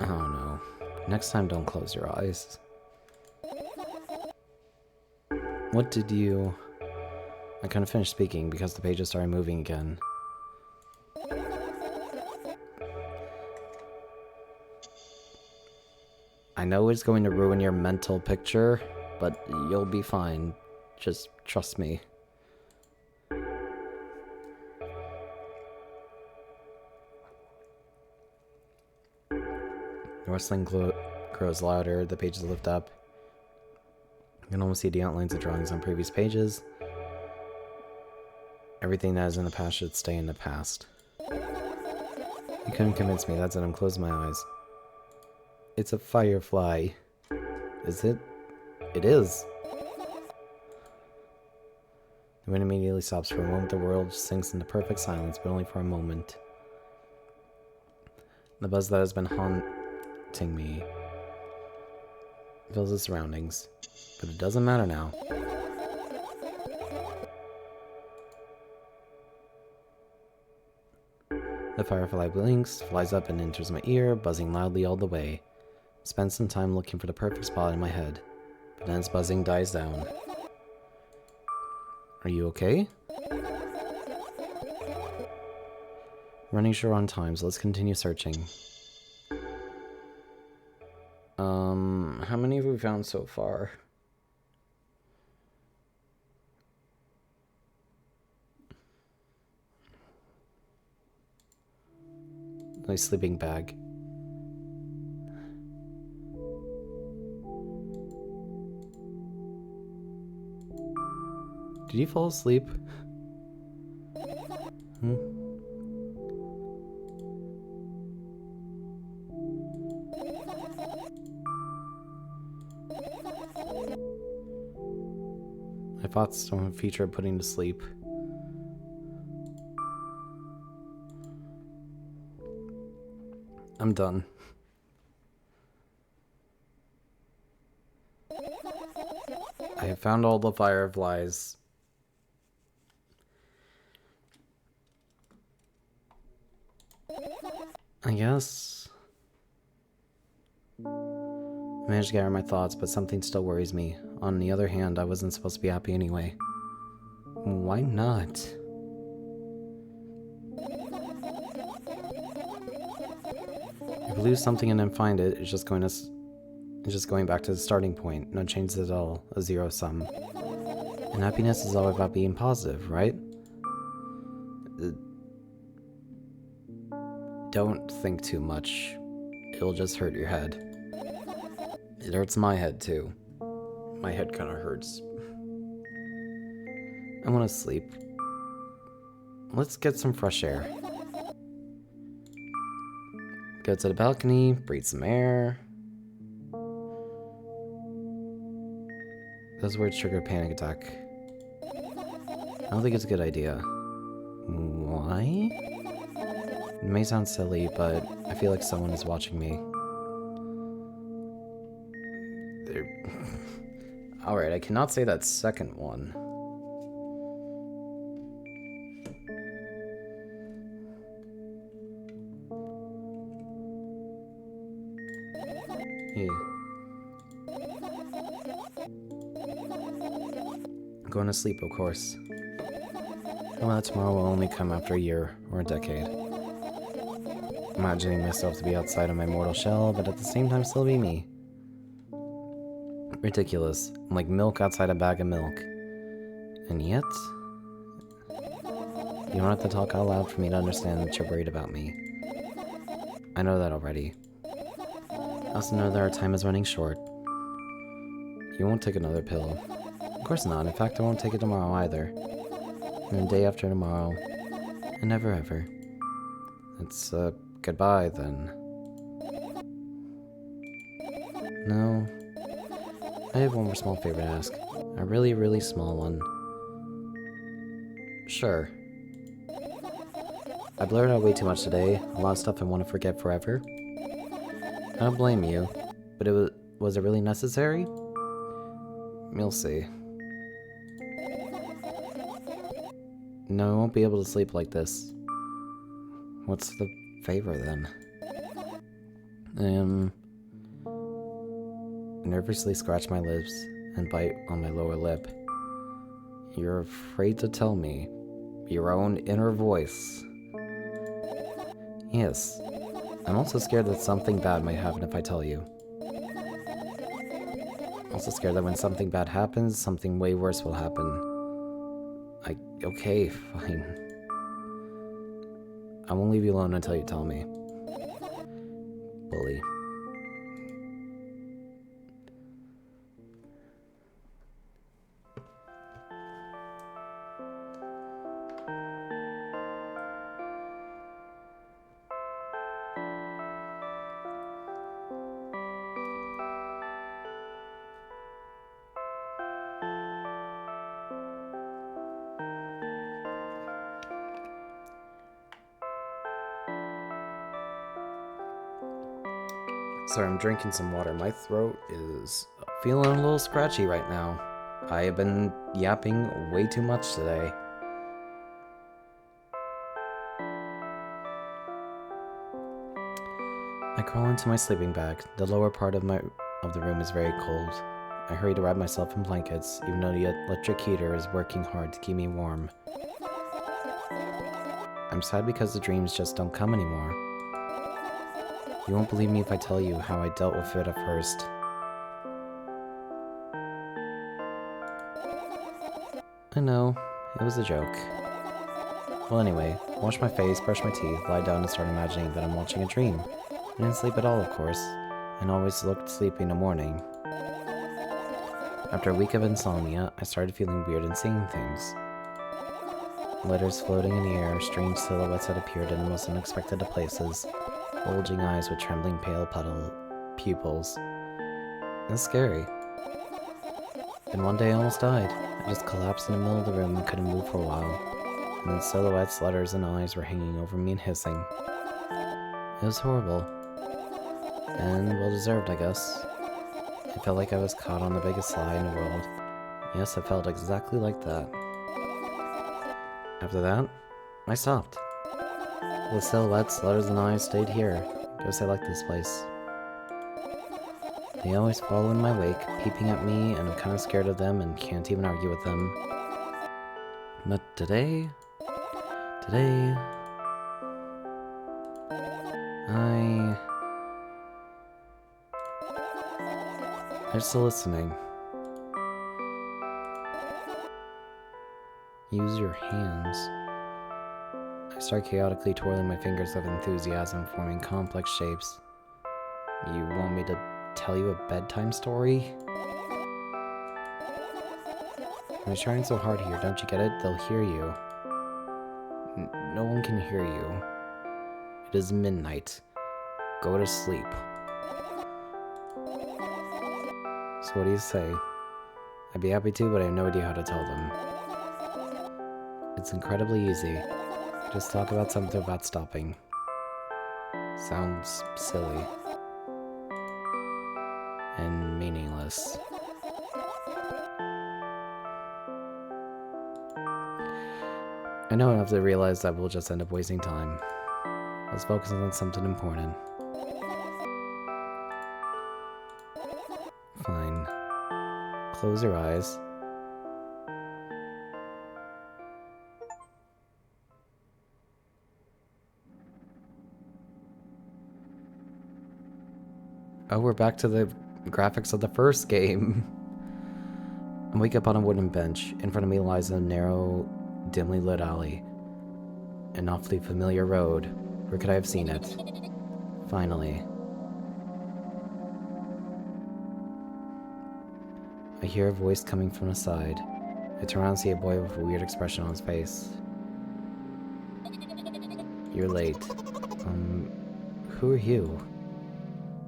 no. Next time, don't close your eyes. What did you... I couldn't finish speaking because the pages started moving again. I know it's going to ruin your mental picture, but you'll be fine. Just trust me. The rustling grows louder, the pages lift up. You can almost see the outlines of drawings on previous pages. Everything that is in the past should stay in the past. You couldn't convince me, that's it, I'm closing my eyes. It's a firefly. Is it? It is. The wind immediately stops. For a moment, the world sinks into perfect silence, but only for a moment. The buzz that has been haunting me fills the surroundings, but it doesn't matter now. The firefly blinks, flies up and enters my ear, buzzing loudly all the way. Spend some time looking for the perfect spot in my head, but then its buzzing dies down. Are you okay? Running short on time, so let's continue searching. How many have we found so far? Nice sleeping bag. Did you fall asleep? My thoughts don't feature putting to sleep. I'm done. I have found all the fireflies. I guess. I managed to gather my thoughts, but something still worries me. On the other hand, I wasn't supposed to be happy anyway. Why not? If we lose something and then find it, it's just going back to the starting point. No changes at all. A zero sum. And happiness is all about being positive, right? Don't think too much. It'll just hurt your head. It hurts my head too. My head kinda hurts. I wanna sleep. Let's get some fresh air. Go to the balcony, breathe some air. Those words trigger a panic attack. I don't think it's a good idea. Why? It may sound silly, but I feel like someone is watching me. Alright, I cannot say that second one. Yeah. Going to sleep, of course. Well, that tomorrow will only come after a year or a decade. Imagining myself to be outside of my mortal shell, but at the same time still be me. Ridiculous. I'm like milk outside a bag of milk. And yet... You don't have to talk out loud for me to understand that you're worried about me. I know that already. I also know that our time is running short. You won't take another pill. Of course not. In fact, I won't take it tomorrow either. And the day after tomorrow. And never ever. It's, goodbye then. No. I have one more small favor to ask. A really, really small one. Sure. I blurted out way too much today. A lot of stuff I want to forget forever. I don't blame you. But was it really necessary? You'll see. No, I won't be able to sleep like this. What's the favor then? Nervously scratch my lips and bite on my lower lip. You're afraid to tell me. Your own inner voice. Yes. I'm also scared that something bad might happen if I tell you. Also scared that when something bad happens, something way worse will happen. Okay, fine. I won't leave you alone until you tell me. Bully. Sorry, I'm drinking some water. My throat is feeling a little scratchy right now. I have been yapping way too much today. I crawl into my sleeping bag. The lower part of the room is very cold. I hurry to wrap myself in blankets, even though the electric heater is working hard to keep me warm. I'm sad because the dreams just don't come anymore. You won't believe me if I tell you how I dealt with it at first. I know, it was a joke. Well anyway, wash my face, brush my teeth, lie down and start imagining that I'm watching a dream. I didn't sleep at all, of course, and always looked sleepy in the morning. After a week of insomnia, I started feeling weird and seeing things. Letters floating in the air, strange silhouettes had appeared in the most unexpected of places. Bulging eyes with trembling pale pupils. It's scary. And one day I almost died. I just collapsed in the middle of the room and couldn't move for a while. And then silhouettes, letters, and eyes were hanging over me and hissing. It was horrible. And well deserved, I guess. I felt like I was caught on the biggest lie in the world. Yes, I felt exactly like that. After that, I stopped. The silhouettes, letters, and eyes stayed here, because I like this place. They always follow in my wake, peeping at me, and I'm kind of scared of them and can't even argue with them. But today... I'm still listening. Use your hands. I start chaotically twirling my fingers with enthusiasm, forming complex shapes. You want me to tell you a bedtime story? I'm trying so hard here, don't you get it? They'll hear you. No one can hear you. It is midnight. Go to sleep. So what do you say? I'd be happy to, but I have no idea how to tell them. It's incredibly easy. Just talk about something about stopping. Sounds silly. And meaningless. I know enough to realize that we'll just end up wasting time. Let's focus on something important. Fine. Close your eyes. Oh, we're back to the graphics of the first game. I wake up on a wooden bench. In front of me lies a narrow, dimly lit alley. An awfully familiar road. Where could I have seen it? Finally. I hear a voice coming from the side. I turn around and see a boy with a weird expression on his face. You're late. Who are you?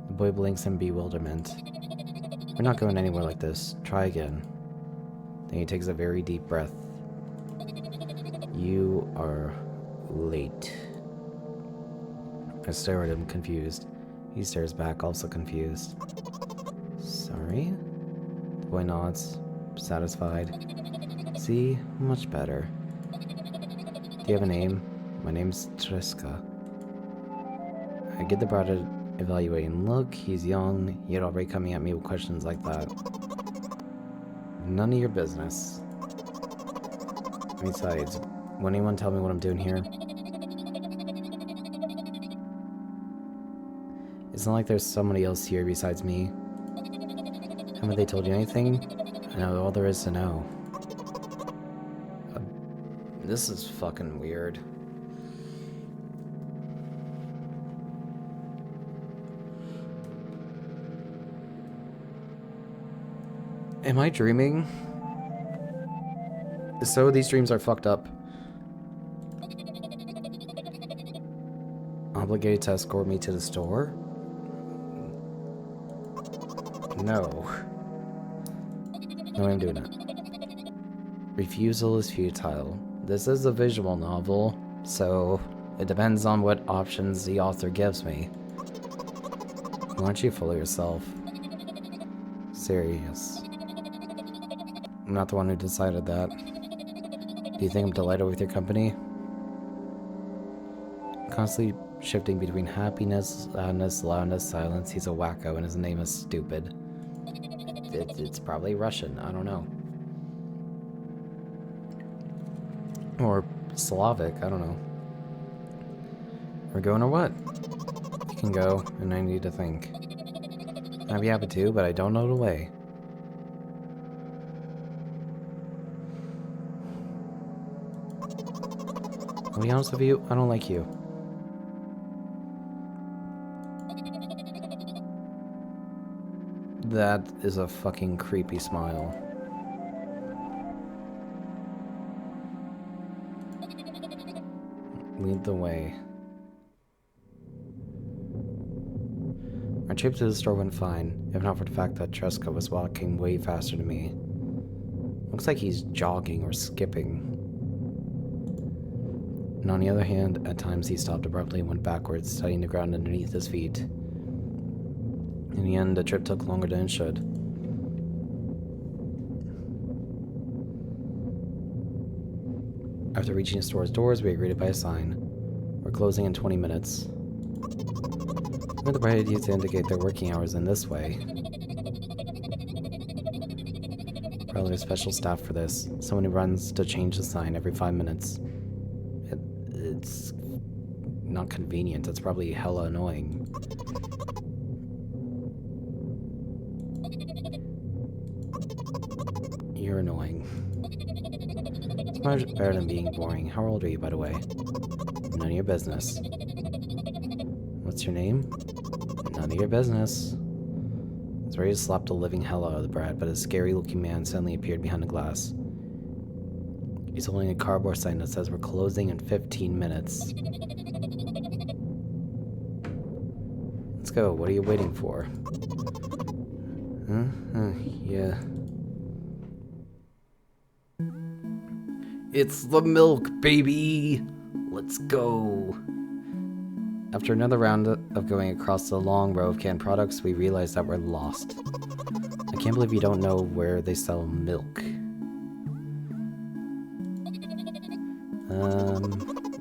The boy blinks in bewilderment. We're not going anywhere like this. Try again. Then he takes a very deep breath. You are late. I stare at him, confused. He stares back, also confused. Sorry? The boy nods, satisfied. See? Much better. Do you have a name? My name's Triska. I give the broad evaluating look. He's young, yet already coming at me with questions like that. None of your business. Besides, won't anyone tell me what I'm doing here? It's not like there's somebody else here besides me. Haven't they told you anything? I know all there is to know. This is fucking weird. Am I dreaming? So these dreams are fucked up. Obligated to escort me to the store? No. No, I'm doing it. Refusal is futile. This is a visual novel, so it depends on what options the author gives me. Why don't you fool yourself? Serious. I'm not the one who decided that. Do you think I'm delighted with your company? Constantly shifting between happiness, loudness, silence. He's a wacko and his name is stupid. It's probably Russian, I don't know. Or Slavic, I don't know. We're going or what? You can go, and I need to think. I'd be happy to, but I don't know the way. I'll be honest with you, I don't like you. That is a fucking creepy smile. Lead the way. Our trip to the store went fine, if not for the fact that Triska was walking way faster than me. Looks like he's jogging or skipping. And on the other hand, at times he stopped abruptly and went backwards, studying the ground underneath his feet. In the end, the trip took longer than it should. After reaching the store's doors, we were greeted by a sign. We're closing in 20 minutes. We had the bright idea to indicate their working hours in this way. Probably a special staff for this. Someone who runs to change the sign every 5 minutes. It's not convenient. It's probably hella annoying. You're annoying. It's much better than being boring. How old are you, by the way? None of your business. What's your name? None of your business. I was ready to slap the living hell out of the brat, but a scary-looking man suddenly appeared behind the glass. He's holding a cardboard sign that says we're closing in 15 minutes. Let's go. What are you waiting for? Yeah. It's the milk, baby! Let's go! After another round of going across the long row of canned products, we realized that we're lost. I can't believe you don't know where they sell milk.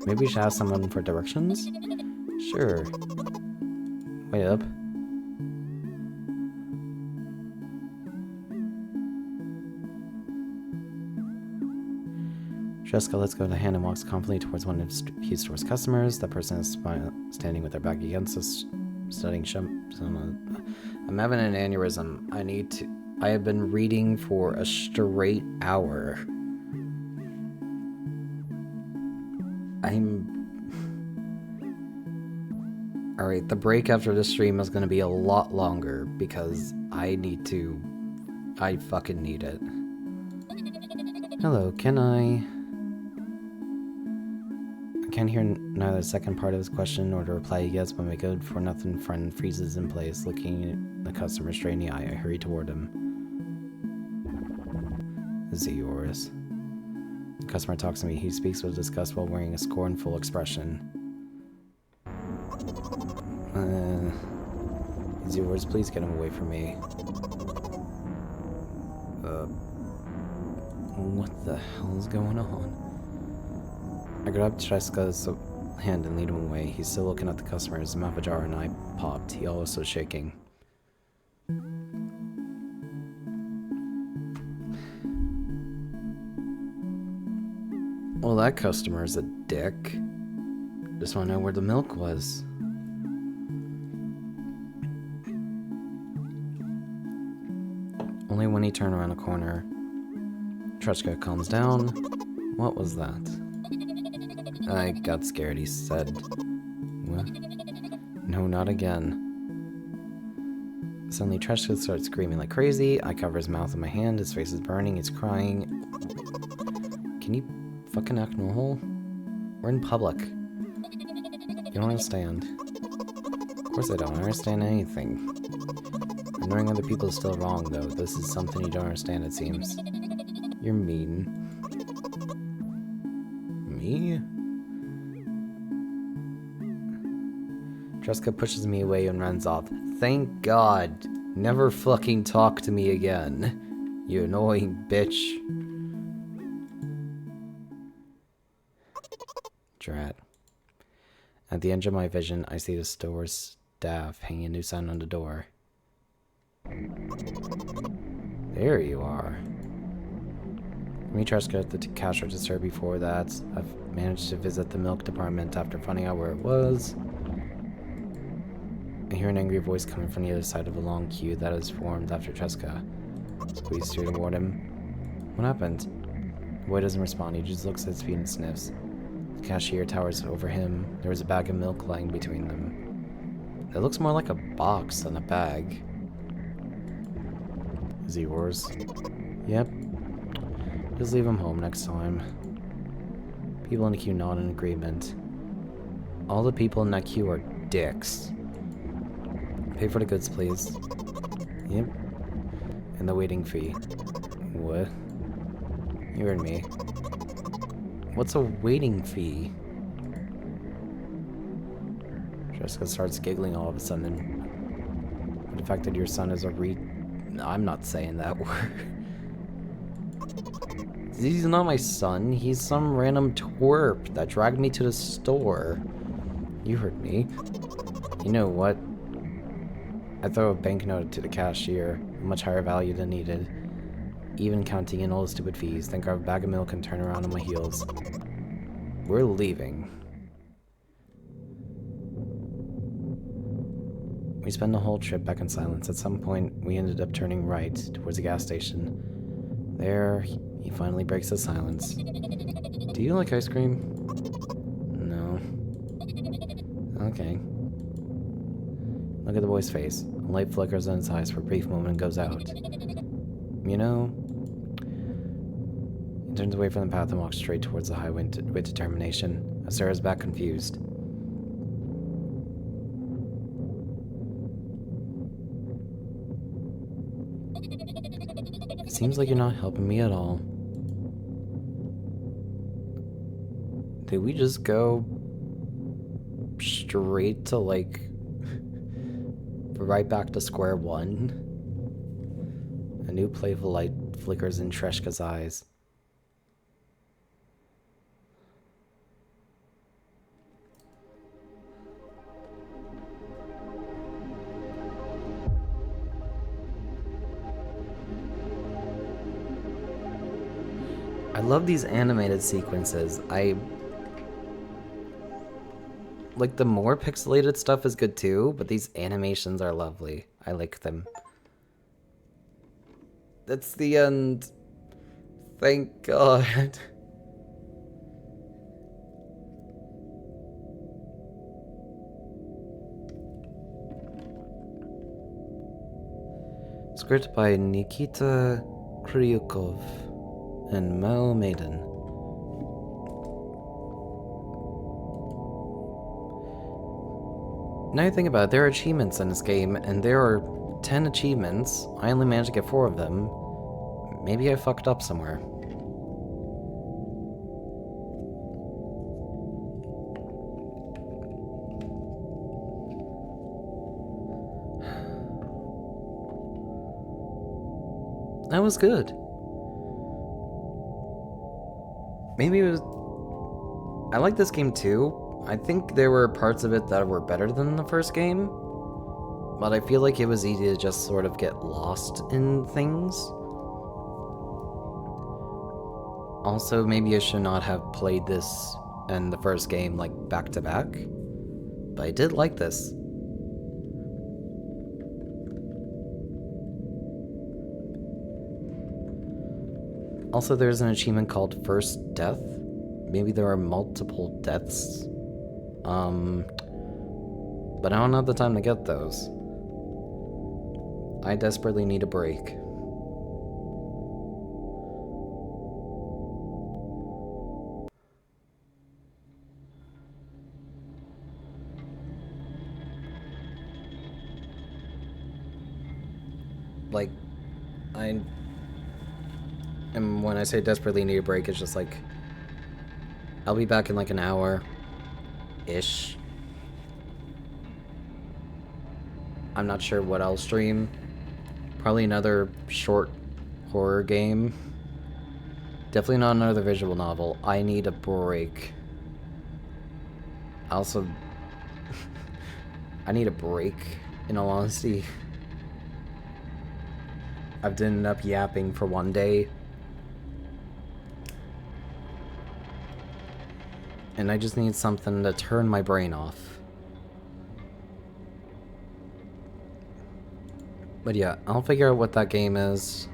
Maybe we should ask someone for directions? Sure. Wait up. Jessica lets go of the hand and walks confidently towards one of his store's customers. That person is standing with their back against us, studying I'm having an aneurysm. I have been reading for a straight hour. Alright, the break after this stream is going to be a lot longer because I need to I fucking need it. Hello, can I can't hear neither the second part of his question nor the reply he gets, but my good-for-nothing friend freezes in place, looking the customer straight in the eye. I hurry toward him. Is it yours? The customer talks to me. He speaks with disgust while wearing a scornful expression. Is yours? Please get him away from me. What the hell is going on? I grabbed Treska's hand and lead him away. He's still looking at the customer, his mouth ajar and eye popped. He also shaking. Well, that customer's a dick. Just want to know where the milk was. Only when he turned around a corner, Treska calms down. What was that? I got scared, he said. What? No, not again. Suddenly, Treska starts screaming like crazy. I cover his mouth with my hand. His face is burning. He's crying. Can you fucking act normal? We're in public. You don't understand. Of course I don't understand anything. Ignoring other people is still wrong, though. This is something you don't understand, it seems. You're mean. Me? Treska pushes me away and runs off. Thank God. Never fucking talk to me again. You annoying bitch. Drat. At the edge of my vision, I see the store staff hanging a new sign on the door. There you are. Me, Treska, at the cash register. Before that, I've managed to visit the milk department after finding out where it was. I hear an angry voice coming from the other side of a long queue that has formed after Treska. Squeeze through toward him. What happened? The boy doesn't respond. He just looks at his feet and sniffs. The cashier towers over him. There is a bag of milk lying between them. It looks more like a box than a bag. Is he yours? Yep. Just leave him home next time. People in the queue nod in agreement. All the people in that queue are dicks. Pay for the goods, please. Yep. And the waiting fee. What? You heard me. What's a waiting fee? Jessica starts giggling all of a sudden. But the fact that your son is a I'm not saying that word. He's not my son. He's some random twerp that dragged me to the store. You heard me. You know what? I throw a banknote to the cashier, a much higher value than needed. Even counting in all the stupid fees, then grab a bag of milk and turn around on my heels. We're leaving. We spend the whole trip back in silence. At some point, we ended up turning right towards the gas station. There, he finally breaks the silence. Do you like ice cream? No. Okay. Look at the boy's face. A light flickers on his eyes for a brief moment and goes out. You know... He turns away from the path and walks straight towards the highway with determination. I stare his back confused. It seems like you're not helping me at all. Did we just go straight to, like, right back to square one? A new playful light flickers in Treshka's eyes. I love these animated sequences. Like, the more pixelated stuff is good too, but these animations are lovely. I like them. That's the end. Thank God. Script by Nikita Kryukov and Mo Maiden. Now you think about it, there are achievements in this game, and there are 10 achievements. I only managed to get 4 of them. Maybe I fucked up somewhere. That was good. Maybe it was... I like this game too. I think there were parts of it that were better than the first game, but I feel like it was easy to just sort of get lost in things. Also, maybe I should not have played this and the first game like back to back, but I did like this. Also, there's an achievement called First Death. Maybe there are multiple deaths. But I don't have the time to get those. I desperately need a break. Like, and when I say desperately need a break, it's just like, I'll be back in like an hour-ish. I'm not sure what I'll stream. Probably another short horror game. Definitely not another visual novel. I need a break. Also, I need a break, in all honesty. I've ended up yapping for one day. And I just need something to turn my brain off. But yeah, I'll figure out what that game is.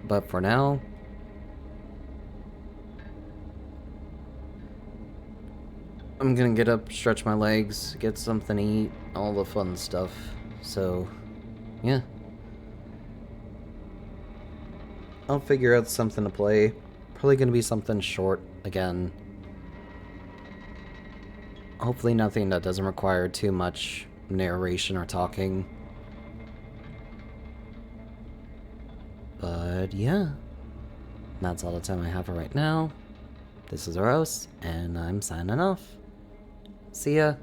But for now, I'm gonna get up, stretch my legs, get something to eat, all the fun stuff. So, yeah. I'll figure out something to play. Probably gonna be something short again. Hopefully nothing that doesn't require too much narration or talking. But yeah, that's all the time I have for right now. This is Eros, and I'm signing off. See ya.